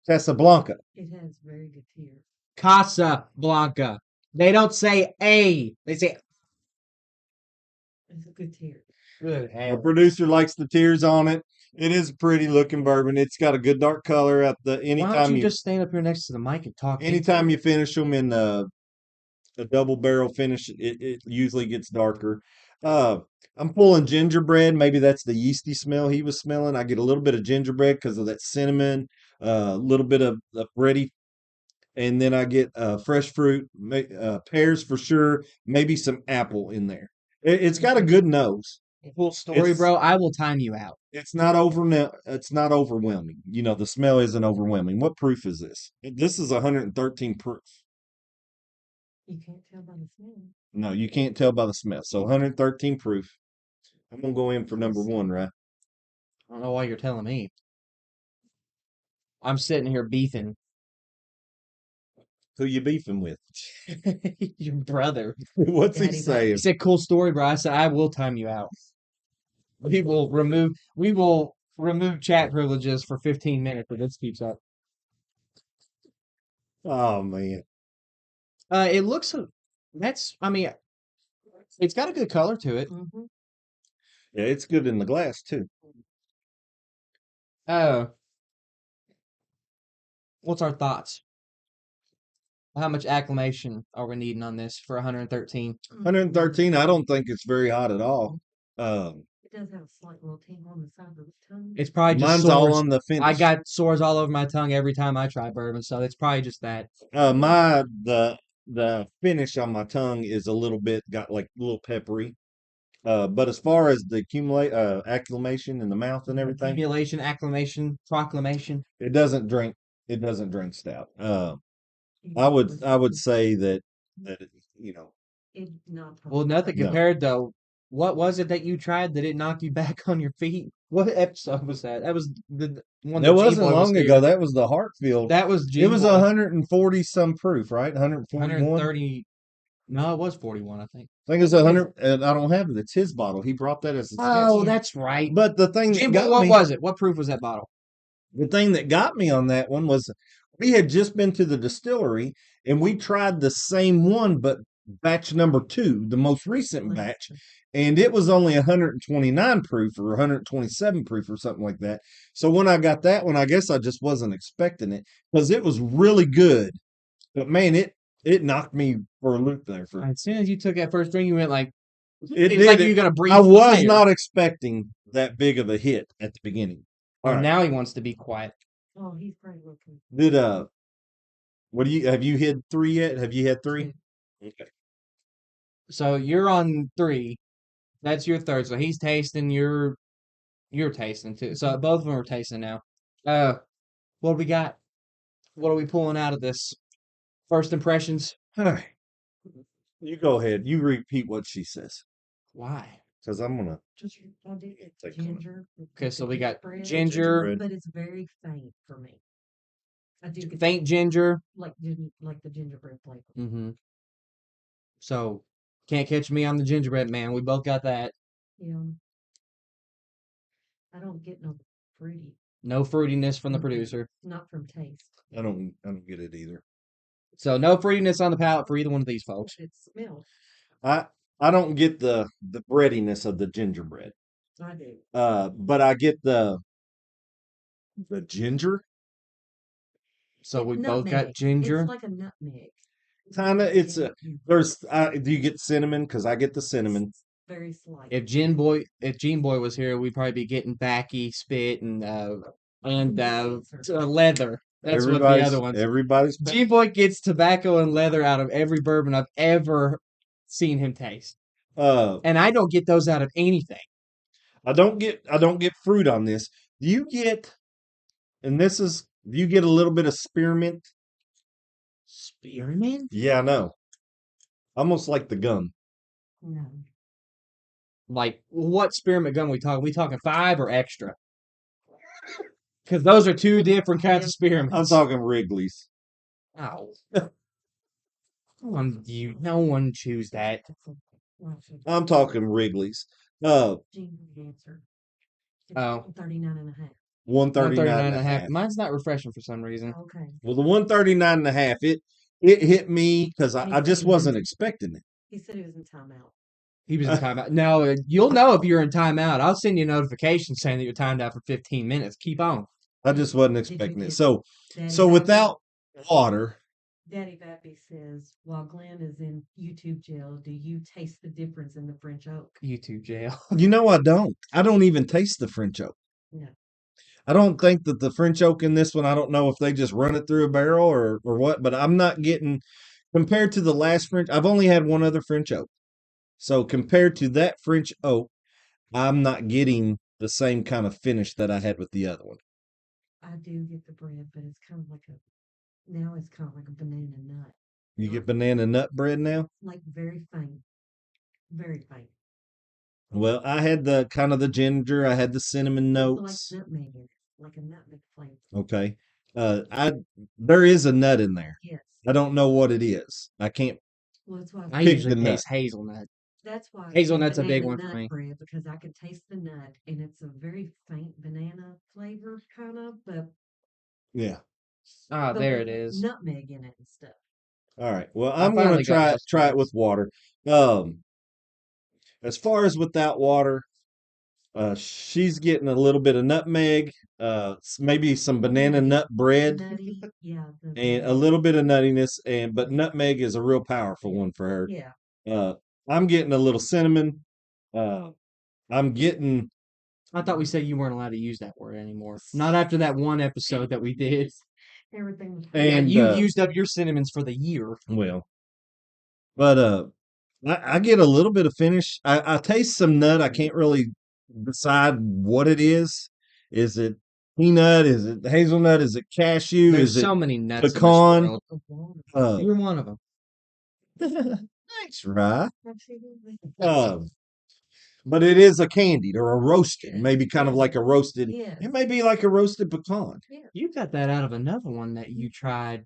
Speaker 2: Casablanca.
Speaker 3: It has very good tear.
Speaker 1: Casa Blanca. They don't say A. They say
Speaker 3: It's a good tear.
Speaker 1: good.
Speaker 2: Our producer likes the tears on it. It is a pretty looking bourbon. It's got a good dark color at the
Speaker 1: Why
Speaker 2: anytime
Speaker 1: don't you
Speaker 2: you
Speaker 1: just stand up here next to the mic and talk?
Speaker 2: anytime you finish them in a double barrel finish, it usually gets darker. I'm pulling gingerbread. Maybe that's the yeasty smell he was smelling. I get a little bit of gingerbread because of that cinnamon, a little bit of bready, and then I get fresh fruit, pears for sure, maybe some apple in there. It's got a good nose.
Speaker 1: Full story,
Speaker 2: It's
Speaker 1: bro. I will time you out.
Speaker 2: it's not it's not overwhelming. You know, the smell isn't overwhelming. What proof is this? This is 113 proof.
Speaker 3: You can't tell by the smell.
Speaker 2: No, you can't tell by the smell. So 113 proof. I'm gonna go in for number one, right?
Speaker 1: I don't know why you're telling me. I'm sitting here beefing.
Speaker 2: Who you beefing with?
Speaker 1: Your brother.
Speaker 2: What's he
Speaker 3: Daddy back.
Speaker 2: saying?
Speaker 1: He said, "Cool story, bro." I said, "I will time you out. We will remove chat privileges for 15 minutes if this keeps up."
Speaker 2: Oh man.
Speaker 1: It looks. I mean, it's got a good color to it.
Speaker 3: Mm-hmm.
Speaker 2: Yeah, it's good in the glass too.
Speaker 1: What's our thoughts? How much acclimation are we needing on this for 113?
Speaker 2: 113, I don't think it's very hot at all. Um,
Speaker 3: It does have a slight little tingle on the side of the tongue.
Speaker 1: It's probably just
Speaker 2: mine's
Speaker 1: sores.
Speaker 2: all on the
Speaker 1: I
Speaker 2: finish.
Speaker 1: got sores all over my tongue every time I try bourbon, so it's probably just that.
Speaker 2: The finish on my tongue is a little bit got like a little peppery. But as far as the acclimation in the mouth and everything,
Speaker 1: Accumulation, acclimation, proclamation.
Speaker 2: it doesn't drink stout. I would say that you know
Speaker 3: It's not.
Speaker 1: Well, nothing
Speaker 2: No.
Speaker 1: compared though. What was it that you tried that it knocked you back on your feet? What episode was that? That was the one
Speaker 2: that
Speaker 1: that
Speaker 2: wasn't
Speaker 1: G-Boy was
Speaker 2: long
Speaker 1: here.
Speaker 2: ago. That was the Hartfield.
Speaker 1: That was
Speaker 2: It was
Speaker 1: G-Boy.
Speaker 2: 140 some proof, right? 141.
Speaker 1: 130. No, it was 41, I think.
Speaker 2: I think it's 100. And I don't have it. It's his bottle. He brought that as a
Speaker 1: Oh,
Speaker 2: sketch.
Speaker 1: that's right.
Speaker 2: But the thing that
Speaker 1: G-Boy,
Speaker 2: got
Speaker 1: what
Speaker 2: me,
Speaker 1: was it? What proof was that bottle?
Speaker 2: the thing that got me on that one was we had just been to the distillery and we tried the same one, but batch number 2, the most recent batch, and it was only 129 proof or 127 proof or something like that. So when I got that one, I guess I just wasn't expecting it because it was really good. But man, it knocked me for a loop there. For
Speaker 1: As soon as you took that first drink, you went like,
Speaker 2: it
Speaker 1: it's
Speaker 2: did.
Speaker 1: like you're gonna breathe.
Speaker 2: I was
Speaker 1: fire.
Speaker 2: not expecting that big of a hit at the beginning.
Speaker 1: Oh,
Speaker 2: All right.
Speaker 1: now he wants to be quiet.
Speaker 3: Oh, he's probably looking.
Speaker 2: Did what do you have you hit 3 yet? Have you had 3? Okay.
Speaker 1: So you're on 3. That's your third. So he's tasting. You're tasting too. So both of them are tasting now. What do we got? What are we pulling out of this? First impressions.
Speaker 2: All right. You go ahead. You repeat what she says.
Speaker 1: Why?
Speaker 2: Because I'm gonna
Speaker 3: Just I do it.
Speaker 2: Take one.
Speaker 3: Ginger.
Speaker 1: Okay, so we got
Speaker 3: gingerbread,
Speaker 1: ginger,
Speaker 3: but it's very faint for me. I do get
Speaker 1: faint ginger.
Speaker 3: like the gingerbread flavor.
Speaker 1: Mm-hmm. So can't catch me on the gingerbread man. We both got that.
Speaker 3: Yeah. I don't get no fruity.
Speaker 1: No fruitiness from the
Speaker 3: Mhm.
Speaker 1: producer.
Speaker 3: Not from taste.
Speaker 2: I don't get it either.
Speaker 1: So no fruitiness on the palate for either one of these folks.
Speaker 3: It smells.
Speaker 2: I don't get the breadiness of the gingerbread.
Speaker 3: I do.
Speaker 2: But I get the ginger.
Speaker 1: So we both
Speaker 3: Nutmeg.
Speaker 1: got ginger.
Speaker 3: It's like a nutmeg.
Speaker 2: Kinda. It's a there's. Do you get cinnamon? Because I get the cinnamon.
Speaker 3: It's very slight.
Speaker 1: If Gene Boy was here, we'd probably be getting backy, spit, and leather. That's what the other ones.
Speaker 2: Everybody's.
Speaker 1: Gene Boy gets tobacco and leather out of every bourbon I've ever seen him taste, and I don't get those out of anything.
Speaker 2: I don't get fruit on this. Do you get? And this is. Do you get a little bit of spearmint?
Speaker 1: Spearmint?
Speaker 2: Yeah, I know. Almost like the gum.
Speaker 3: No.
Speaker 1: Like what spearmint gum we talking? We talking 5 or extra? Because those are 2 different kinds of spearmints.
Speaker 2: I'm talking Wrigley's.
Speaker 1: Oh. No one choose that.
Speaker 2: I'm talking Wrigley's.
Speaker 3: Ginger answer. It's
Speaker 1: Oh.
Speaker 3: 39 and a half.
Speaker 2: 139 and a half.
Speaker 1: Mine's not refreshing for some reason.
Speaker 3: Okay.
Speaker 2: Well, the 139 and a half, it hit me because I just wasn't expecting it.
Speaker 3: He said he was in timeout.
Speaker 1: He was in timeout. No, you'll know if you're in timeout. I'll send you a notification saying that you're timed out for 15 minutes. Keep on.
Speaker 2: I just wasn't expecting it.
Speaker 3: get
Speaker 2: So
Speaker 3: Daddy
Speaker 2: without water,
Speaker 3: Daddy Bappy says, while Glenn is in YouTube jail, do you taste the difference in the French oak?
Speaker 1: YouTube jail.
Speaker 2: you know I don't. I don't even taste the French oak.
Speaker 3: No.
Speaker 2: I don't think that the French oak in this one, I don't know if they just run it through a barrel or what, but I'm not getting, compared to the last French, I've only had one other French oak. So compared to that French oak, I'm not getting the same kind of finish that I had with the other one.
Speaker 3: I do get the bread, but it's kind of like now it's kind of like a banana nut.
Speaker 2: You
Speaker 3: Not
Speaker 2: get banana nut bread now?
Speaker 3: like very faint, very faint.
Speaker 2: Well, I had the kind of the ginger, I had the cinnamon
Speaker 3: It's like
Speaker 2: notes.
Speaker 3: nutmeg in it, like a nutmeg flavor.
Speaker 2: Okay. I there is a nut in there.
Speaker 3: Yes.
Speaker 2: I don't know what it is. I can't
Speaker 3: Well, that's why
Speaker 1: I
Speaker 2: pick
Speaker 1: usually
Speaker 2: the nut.
Speaker 1: taste hazelnut.
Speaker 3: that's why I say
Speaker 1: Hazelnut's a big
Speaker 3: banana
Speaker 1: one for
Speaker 3: nut
Speaker 1: me.
Speaker 3: bread because I can taste the nut and it's a very faint banana flavor kind of,
Speaker 2: Yeah.
Speaker 1: Ah,
Speaker 3: but
Speaker 1: there
Speaker 3: with
Speaker 1: it is.
Speaker 3: nutmeg in it and stuff.
Speaker 2: All right. Well,
Speaker 1: I
Speaker 2: I'm gonna
Speaker 1: finally got those
Speaker 2: try it with
Speaker 1: breads.
Speaker 2: water. As far as without water, she's getting a little bit of nutmeg, maybe some banana nut bread,
Speaker 3: Nutty, yeah, the
Speaker 2: and a
Speaker 3: banana.
Speaker 2: little bit of nuttiness. And but nutmeg is a real powerful one for her.
Speaker 3: Yeah,
Speaker 2: Uh, I'm getting a little cinnamon. Uh, I'm getting
Speaker 1: I thought we said you weren't allowed to use that word anymore. Not after that one episode that we did.
Speaker 3: everything was
Speaker 1: Yeah,
Speaker 2: and
Speaker 1: you used up your cinnamons for the year.
Speaker 2: well, but I get a little bit of finish. I taste some nut. I can't really decide what it is. Is it peanut? Is it hazelnut? Is it cashew?
Speaker 1: There's
Speaker 2: Is it
Speaker 1: so many nuts in this
Speaker 2: pecan?
Speaker 1: world.
Speaker 3: the walnut.
Speaker 2: Uh,
Speaker 1: You're one of them.
Speaker 2: thanks, Rye.
Speaker 3: Absolutely.
Speaker 2: Um, but it is a candied or a roasted, maybe kind of
Speaker 3: Yeah.
Speaker 2: like a roasted.
Speaker 3: Yes.
Speaker 2: It may be like a roasted pecan.
Speaker 3: Yeah.
Speaker 1: You got that out of another one that you tried.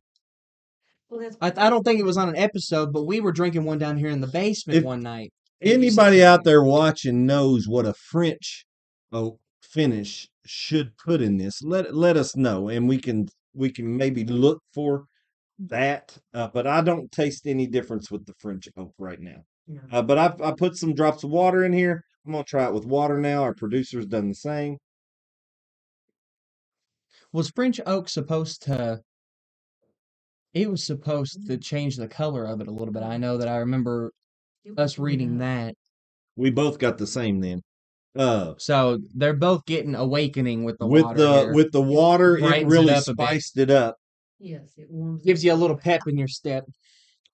Speaker 3: Well, that's
Speaker 1: I don't think it was on an episode, but we were drinking one down here in the basement
Speaker 2: If
Speaker 1: one night. and you said
Speaker 2: anybody out
Speaker 1: something.
Speaker 2: there watching knows what a French oak finish should put in this, let us know, and we can maybe look for that. But I don't taste any difference with the French oak right now.
Speaker 3: no.
Speaker 2: But I put some drops of water in here. I'm gonna try it with water now. Our producer's done the same.
Speaker 1: Was French oak supposed to? It was supposed to change the color of it a little bit. I know that I remember
Speaker 3: It
Speaker 1: us
Speaker 3: will lit
Speaker 1: reading
Speaker 3: up.
Speaker 1: that.
Speaker 2: We both got the same then.
Speaker 1: So they're both getting awakening with the water here.
Speaker 2: With the water, it
Speaker 1: brightens it
Speaker 2: really
Speaker 1: up a bit.
Speaker 2: spiced it up.
Speaker 3: Yes, it warms it
Speaker 1: Gives you a
Speaker 3: up.
Speaker 1: little pep in your step.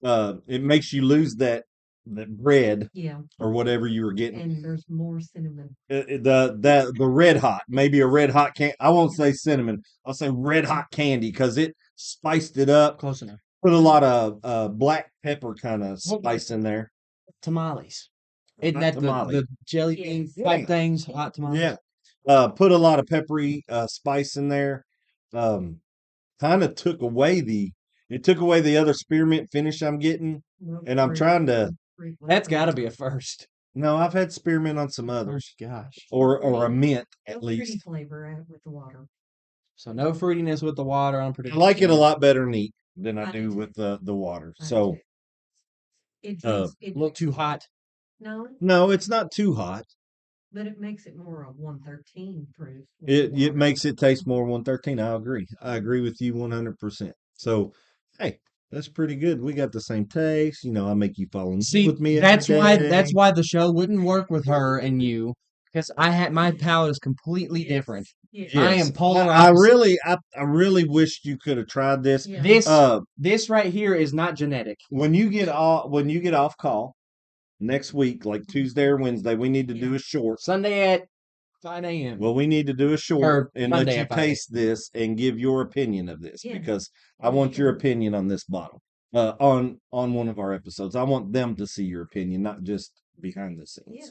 Speaker 2: It makes you lose that bread
Speaker 3: Yeah,
Speaker 2: or whatever you were getting.
Speaker 3: and there's more cinnamon.
Speaker 2: The red hot, maybe a red hot can. I won't say cinnamon. I'll say red hot candy because it spiced it up.
Speaker 1: Close enough.
Speaker 2: Put a lot of black pepper kind of
Speaker 1: What was
Speaker 2: spice in there.
Speaker 1: Tamales. Isn't
Speaker 2: Not
Speaker 1: that
Speaker 2: tamale.
Speaker 1: the jelly bean
Speaker 3: Yes.
Speaker 1: type
Speaker 2: Yeah.
Speaker 1: things? Hot tamales?
Speaker 2: Yeah. Put a lot of peppery spice in there. Kind of took away the other spearmint finish I'm getting.
Speaker 3: No
Speaker 2: And I'm
Speaker 3: fruit-
Speaker 2: trying to.
Speaker 3: fruit
Speaker 1: That's
Speaker 3: like
Speaker 1: got to
Speaker 3: that.
Speaker 1: be a first.
Speaker 2: No, I've had spearmint on some
Speaker 1: Oh
Speaker 2: others,
Speaker 1: gosh.
Speaker 2: or a mint
Speaker 3: No
Speaker 2: at
Speaker 3: fruity
Speaker 2: least.
Speaker 3: flavor with the water.
Speaker 1: So no fruitiness with the water on
Speaker 2: I
Speaker 1: producer.
Speaker 2: like it a lot better neat than I
Speaker 3: I
Speaker 2: do
Speaker 3: do
Speaker 2: with the water.
Speaker 3: I
Speaker 2: So
Speaker 3: do. It
Speaker 2: uh,
Speaker 3: makes
Speaker 1: A
Speaker 3: it
Speaker 1: little too hot.
Speaker 3: no,
Speaker 2: no, it's not too hot.
Speaker 3: but it makes it more a 113 proof. with
Speaker 2: It
Speaker 3: the water.
Speaker 2: makes it taste more 113. I agree. I agree with you 100%. So hey, that's pretty good. We got the same taste. You know, I make you fall in love
Speaker 1: See,
Speaker 2: with me
Speaker 1: that's
Speaker 2: every
Speaker 1: why
Speaker 2: day.
Speaker 1: the show wouldn't work with her and you because my palate is completely different.
Speaker 3: Yes.
Speaker 1: I
Speaker 2: Yes,
Speaker 1: am polar
Speaker 2: I
Speaker 1: opposite.
Speaker 2: really wished you could have tried this.
Speaker 3: Yeah.
Speaker 1: This right here is not genetic.
Speaker 2: When you get off call next week, like Tuesday or Wednesday, we need to do
Speaker 3: Yeah.
Speaker 2: a short.
Speaker 1: Sunday at 5 a.m.
Speaker 2: Well, we need to do a short
Speaker 1: Or
Speaker 2: and
Speaker 1: Monday
Speaker 2: let you
Speaker 1: at 5 a.m.
Speaker 2: taste this and give your opinion of this
Speaker 3: Yeah,
Speaker 2: because I
Speaker 3: for
Speaker 2: want your
Speaker 3: sure.
Speaker 2: opinion on this bottle. On one of our episodes, I want them to see your opinion, not just behind the scenes.
Speaker 3: Yeah.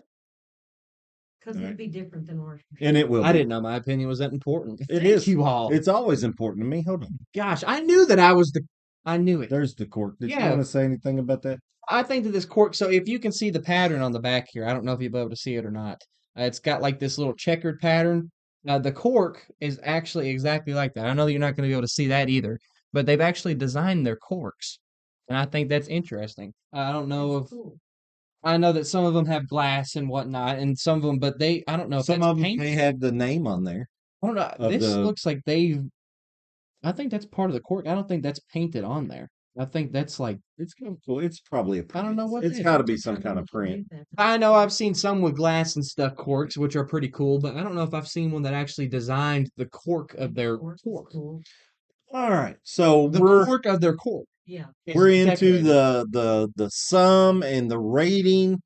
Speaker 3: Because
Speaker 2: All
Speaker 3: it'd
Speaker 2: right.
Speaker 3: be different than ours. for
Speaker 2: And it
Speaker 3: sure.
Speaker 2: will.
Speaker 1: I
Speaker 2: be.
Speaker 1: didn't know my opinion was that important.
Speaker 2: It
Speaker 1: Thank
Speaker 2: is.
Speaker 1: you all.
Speaker 2: It's always important to me. Hold on.
Speaker 1: Gosh, I knew that I was the. I knew it.
Speaker 2: There's the cork. Did you
Speaker 1: Yeah.
Speaker 2: want to say anything about that?
Speaker 1: I think that this cork. So if you can see the pattern on the back here, I don't know if you'll be able to see it or not. It's got like this little checkered pattern. The cork is actually exactly like that. I know that you're not going to be able to see that either, but they've actually designed their corks, and I think that's interesting. I don't know if
Speaker 3: That's cool.
Speaker 1: I know that some of them have glass and whatnot, and some of them, but I don't know if
Speaker 2: Some
Speaker 1: that's
Speaker 2: of them
Speaker 1: paint.
Speaker 2: may have the name on there
Speaker 1: I don't know.
Speaker 2: of
Speaker 1: This
Speaker 2: the.
Speaker 1: looks like they've. I think that's part of the cork. I don't think that's painted on there. I think that's like.
Speaker 2: It's kind of cool. It's probably a.
Speaker 1: I don't know what
Speaker 2: It's
Speaker 1: that
Speaker 2: got to
Speaker 1: is.
Speaker 2: be some kind of print.
Speaker 1: I know I've seen some with glass and stuff corks, which are pretty cool, but I don't know if I've seen one that actually designed the cork of their
Speaker 3: Cork is
Speaker 1: cork.
Speaker 3: cool.
Speaker 2: All right, so
Speaker 1: The
Speaker 2: we're
Speaker 1: cork of their cork.
Speaker 3: Yeah.
Speaker 1: is
Speaker 2: we're into
Speaker 1: decorated.
Speaker 2: the sum and the rating.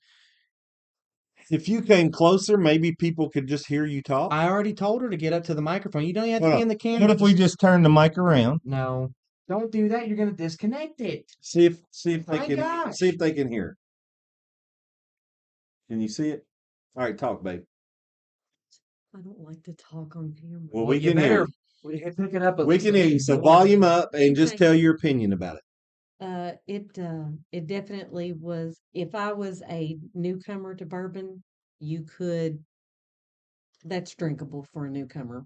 Speaker 2: If you came closer, maybe people could just hear you talk.
Speaker 1: I already told her to get up to the microphone. You don't even have to
Speaker 2: Hold
Speaker 1: be
Speaker 2: on.
Speaker 1: in the camera.
Speaker 2: What if we just turn the mic around?
Speaker 1: No, don't do that. You're gonna disconnect it.
Speaker 2: See if they
Speaker 1: My
Speaker 2: can
Speaker 1: gosh.
Speaker 2: see if they can hear. Can you see it? All right, talk, babe.
Speaker 3: I don't like to talk on camera.
Speaker 2: Well, we
Speaker 1: you
Speaker 2: can hear
Speaker 1: better
Speaker 2: you.
Speaker 1: we can pick it up. At
Speaker 2: We
Speaker 1: least
Speaker 2: can
Speaker 1: a
Speaker 2: hear you.
Speaker 1: little
Speaker 2: So
Speaker 1: bit.
Speaker 2: volume up and just
Speaker 3: Okay.
Speaker 2: tell your opinion about it.
Speaker 3: It definitely was. If I was a newcomer to bourbon, you could. That's drinkable for a newcomer.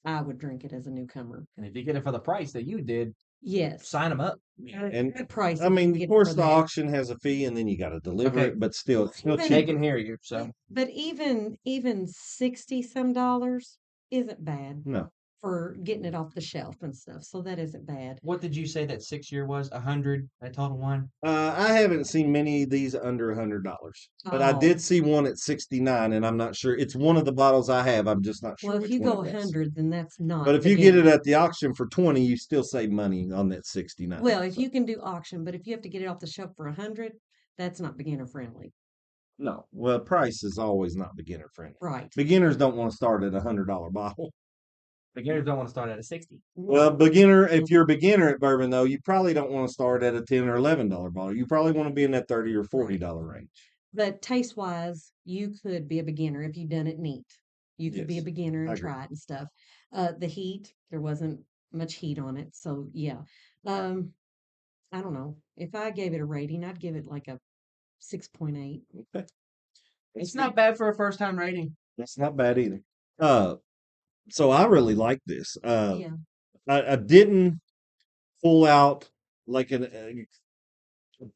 Speaker 3: I would drink it as a newcomer.
Speaker 1: And if you get it for the price that you did,
Speaker 3: Yes,
Speaker 1: sign them up.
Speaker 2: And
Speaker 3: good price.
Speaker 2: I
Speaker 3: if you
Speaker 2: mean,
Speaker 3: can
Speaker 2: of
Speaker 3: get it
Speaker 2: course,
Speaker 3: for
Speaker 2: the
Speaker 3: that.
Speaker 2: auction has a fee, and then you got to deliver
Speaker 1: Okay.
Speaker 2: it. But still, it's still
Speaker 3: But-
Speaker 1: They
Speaker 2: cheaper.
Speaker 1: can hear you. So
Speaker 3: But even $60 isn't bad
Speaker 2: No,
Speaker 3: for getting it off the shelf and stuff. So that isn't bad.
Speaker 1: what did you say that 6 year was? 100. I total one.
Speaker 2: I haven't seen many of these under $100, but I
Speaker 3: Oh.
Speaker 2: did see one at 69, and I'm not sure. It's one of the bottles I have. I'm just not sure
Speaker 3: Well, if
Speaker 2: which
Speaker 3: you
Speaker 2: one
Speaker 3: go
Speaker 2: it was.
Speaker 3: 100, then that's not.
Speaker 2: But if you get it
Speaker 3: beginner.
Speaker 2: at the auction for 20, you still save money on that 69.
Speaker 3: Well, if
Speaker 2: So,
Speaker 3: you can do auction, but if you have to get it off the shelf for 100, that's not beginner friendly.
Speaker 2: no, well, price is always not beginner friendly.
Speaker 3: Right.
Speaker 2: Beginners don't want to start at $100 bottle.
Speaker 1: Beginners don't want to start at a 60.
Speaker 2: Well, beginner, if you're a beginner at bourbon, though, you probably don't want to start at a $10 or $11 bottle. You probably want to be in that $30 or $40 range.
Speaker 3: But taste wise, you could be a beginner if you've done it neat. You could be a
Speaker 2: Yes,
Speaker 3: beginner
Speaker 2: I
Speaker 3: and
Speaker 2: agree.
Speaker 3: try it and stuff. The heat, there wasn't much heat on it. So yeah. Um, I don't know. If I gave it a rating, I'd give it like a 6.8.
Speaker 2: Okay.
Speaker 1: It's not bad for a first time rating.
Speaker 2: That's not bad either. Uh, so I really like this.
Speaker 3: Yeah.
Speaker 2: I didn't pull out like a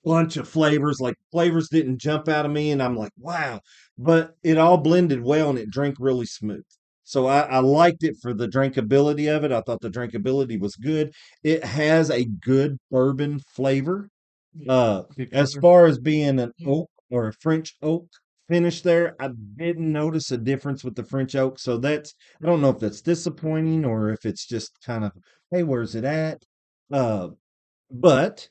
Speaker 2: bunch of flavors. Like flavors didn't jump out of me, and I'm like, wow. But it all blended well, and it drank really smooth. So I liked it for the drinkability of it. I thought the drinkability was good. It has a good bourbon flavor.
Speaker 3: Yeah.
Speaker 2: Uh,
Speaker 1: Good
Speaker 2: as
Speaker 1: color.
Speaker 2: far as being an
Speaker 3: Yeah.
Speaker 2: oak or a French oak finish there, I didn't notice a difference with the French oak. So I don't know if that's disappointing or if it's just kind of, hey, where's it at? Uh, but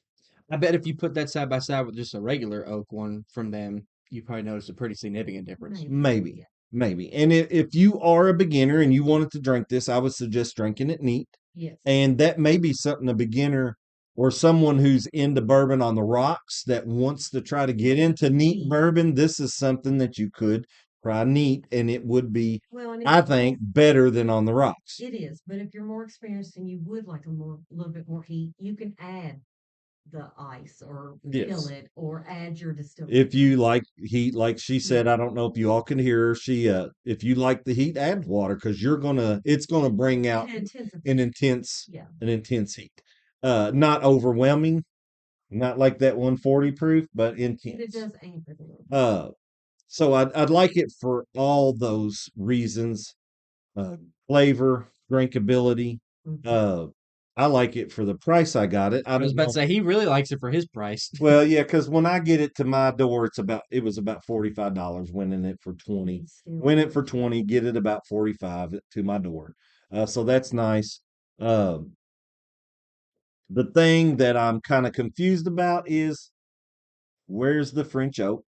Speaker 1: I bet if you put that side by side with just a regular oak one from them, you probably notice a pretty significant difference.
Speaker 2: maybe,
Speaker 3: Yeah.
Speaker 2: maybe. And if you are a beginner and you wanted to drink this, I would suggest drinking it neat.
Speaker 3: Yes.
Speaker 2: And that may be something a beginner or someone who's into bourbon on the rocks that wants to try to get into neat bourbon. This is something that you could try neat, and it would be,
Speaker 3: Well, and
Speaker 2: I think, better than on the rocks.
Speaker 3: it is. But if you're more experienced and you would like little bit more heat, you can add the ice or
Speaker 2: Yes.
Speaker 3: fill it or add your distillery.
Speaker 2: If you like heat, like she said, I don't know if you all can hear her. If you like the heat, add water because it's gonna bring out
Speaker 3: And intensity.
Speaker 2: an intense
Speaker 3: Yeah.
Speaker 2: heat. Not overwhelming, not like that 140 proof, but
Speaker 3: And
Speaker 2: intense.
Speaker 3: it does anchor the little.
Speaker 2: So I'd like it for all those reasons. Flavor, drinkability.
Speaker 3: Mhm.
Speaker 2: I like it for the price I got it. I
Speaker 1: I was
Speaker 2: don't
Speaker 1: about
Speaker 2: know.
Speaker 1: to say he really likes it for his price.
Speaker 2: Well, yeah, because when I get it to my door, it was about $45, winning it for 20.
Speaker 3: It's still
Speaker 2: Win it for
Speaker 3: good.
Speaker 2: 20, get it about 45 to my door. So that's nice. Um, the thing that I'm kind of confused about is where's the French oak?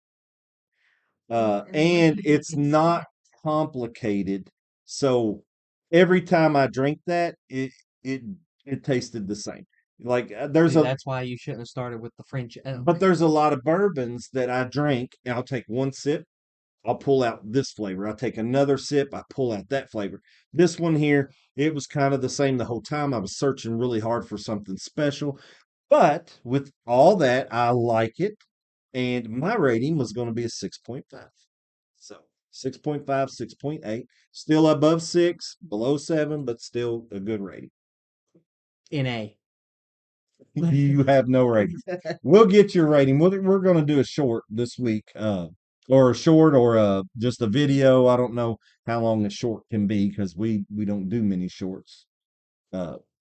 Speaker 3: Well, and what
Speaker 2: And
Speaker 3: do you
Speaker 2: it's not
Speaker 3: expect?
Speaker 2: complicated. So every time I drink that, it it tasted the same. Like
Speaker 1: See, that's why you shouldn't have started with the French oak.
Speaker 2: but there's a lot of bourbons that I drink, and I'll take one sip, I'll pull out this flavor. I'll take another sip, I pull out that flavor. This one here, it was kind of the same the whole time. I was searching really hard for something special. But with all that, I like it. And my rating was going to be a 6.5. So 6.5, 6.8. Still above 6, below 7, but still a good rating.
Speaker 1: In A.
Speaker 2: You have no rating. We'll get your rating. We're going to do a short this week, or a short, or just a video. I don't know how long a short can be because we don't do many shorts.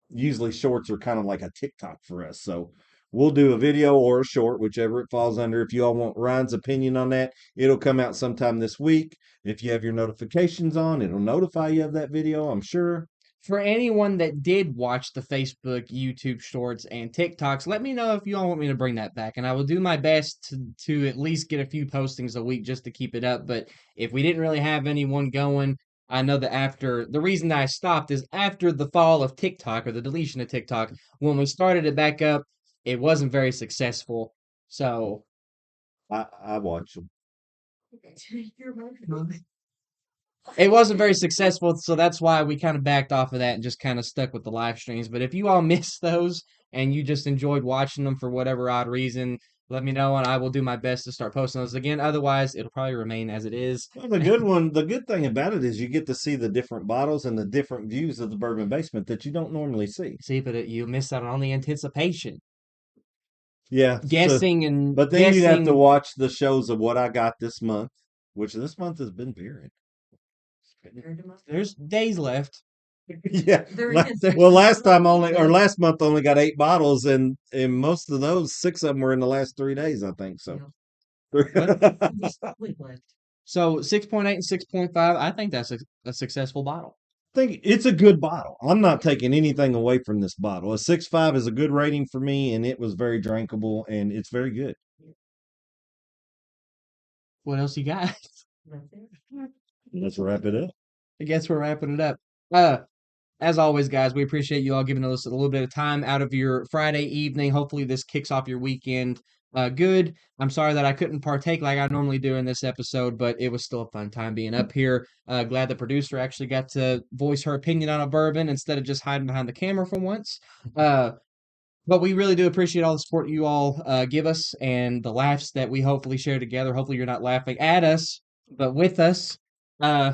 Speaker 2: Usually shorts are kind of like a TikTok for us. So we'll do a video or a short, whichever it falls under. If you all want Ryan's opinion on that, it'll come out sometime this week. If you have your notifications on, it'll notify you of that video, I'm sure.
Speaker 1: for anyone that did watch the Facebook, YouTube shorts, and TikToks, let me know if you all want me to bring that back, and I will do my best to at least get a few postings a week just to keep it up. But if we didn't really have anyone going, I know that after the reason that I stopped is after the fall of TikTok or the deletion of TikTok, when we started it back up, it wasn't very successful. So
Speaker 2: I watch them.
Speaker 1: it wasn't very successful, so that's why we kind of backed off of that and just kind of stuck with the live streams. But if you all missed those and you just enjoyed watching them for whatever odd reason, let me know and I will do my best to start posting those again. Otherwise, it'll probably remain as it is.
Speaker 2: Well, the good thing about it is you get to see the different bottles and the different views of the bourbon basement that you don't normally see.
Speaker 1: See, but you miss out on the anticipation,
Speaker 2: Yeah.
Speaker 1: guessing and
Speaker 2: But then you'd have to
Speaker 1: guessing.
Speaker 2: watch the shows of what I got this month, which this month has been varied.
Speaker 1: There's days left.
Speaker 2: Yeah.
Speaker 3: There
Speaker 2: La-
Speaker 3: is.
Speaker 2: Well, last month only got 8 bottles, and most of those, 6 of them were in the last 3 days, I think. So,
Speaker 3: We've left.
Speaker 1: So 6.8 and 6.5, I think that's a successful bottle.
Speaker 2: think it's a good bottle. I'm not taking anything away from this bottle. A 6.5 is a good rating for me, and it was very drinkable, and it's very good.
Speaker 1: What else you got?
Speaker 2: Let's wrap it up.
Speaker 1: I guess we're wrapping it up. Uh, as always, guys, we appreciate you all giving us a little bit of time out of your Friday evening. Hopefully, this kicks off your weekend good. I'm sorry that I couldn't partake like I normally do in this episode, but it was still a fun time being up here. Glad the producer actually got to voice her opinion on a bourbon instead of just hiding behind the camera for once. But we really do appreciate all the support you all give us and the laughs that we hopefully share together. Hopefully, you're not laughing at us, but with us. Uh,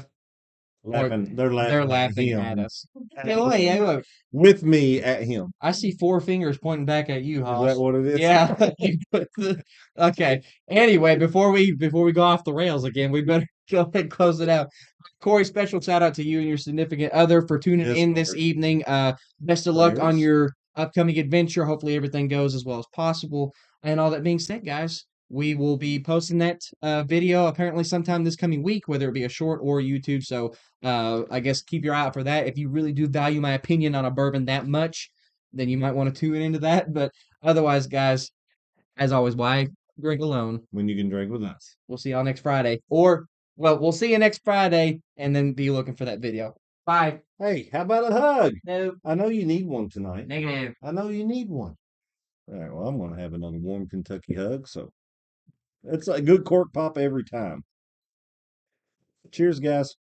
Speaker 1: or
Speaker 2: They're
Speaker 1: they're
Speaker 2: laughing
Speaker 1: laughing
Speaker 2: at
Speaker 1: at
Speaker 2: him.
Speaker 1: us. Hey, look,
Speaker 2: With me at him.
Speaker 1: I see 4 fingers pointing back at you,
Speaker 2: Is
Speaker 1: Hoss.
Speaker 2: that what it is?
Speaker 1: Yeah. Okay. Anyway, before we go off the rails again, we better go ahead and close it out. Corey, special shout out to you and your significant other for tuning
Speaker 2: Yes,
Speaker 1: in this
Speaker 2: Lord.
Speaker 1: evening. Best of luck on
Speaker 2: Prayers.
Speaker 1: your upcoming adventure. Hopefully everything goes as well as possible. And all that being said, guys, we will be posting that video apparently sometime this coming week, whether it be a short or YouTube. So I guess keep your eye out for that. If you really do value my opinion on a bourbon that much, then you might want to tune into that. But otherwise, guys, as always, why drink alone?
Speaker 2: When you can drink with us.
Speaker 1: We'll see y'all next Friday. Or, well, we'll see you next Friday and then be looking for that video. Bye.
Speaker 2: Hey, how about a hug?
Speaker 1: No.
Speaker 2: I know you need one tonight.
Speaker 1: Negative.
Speaker 2: I know you need one. All right, well, I'm going to have another warm Kentucky hug. So it's a good cork pop every time. Cheers, guys.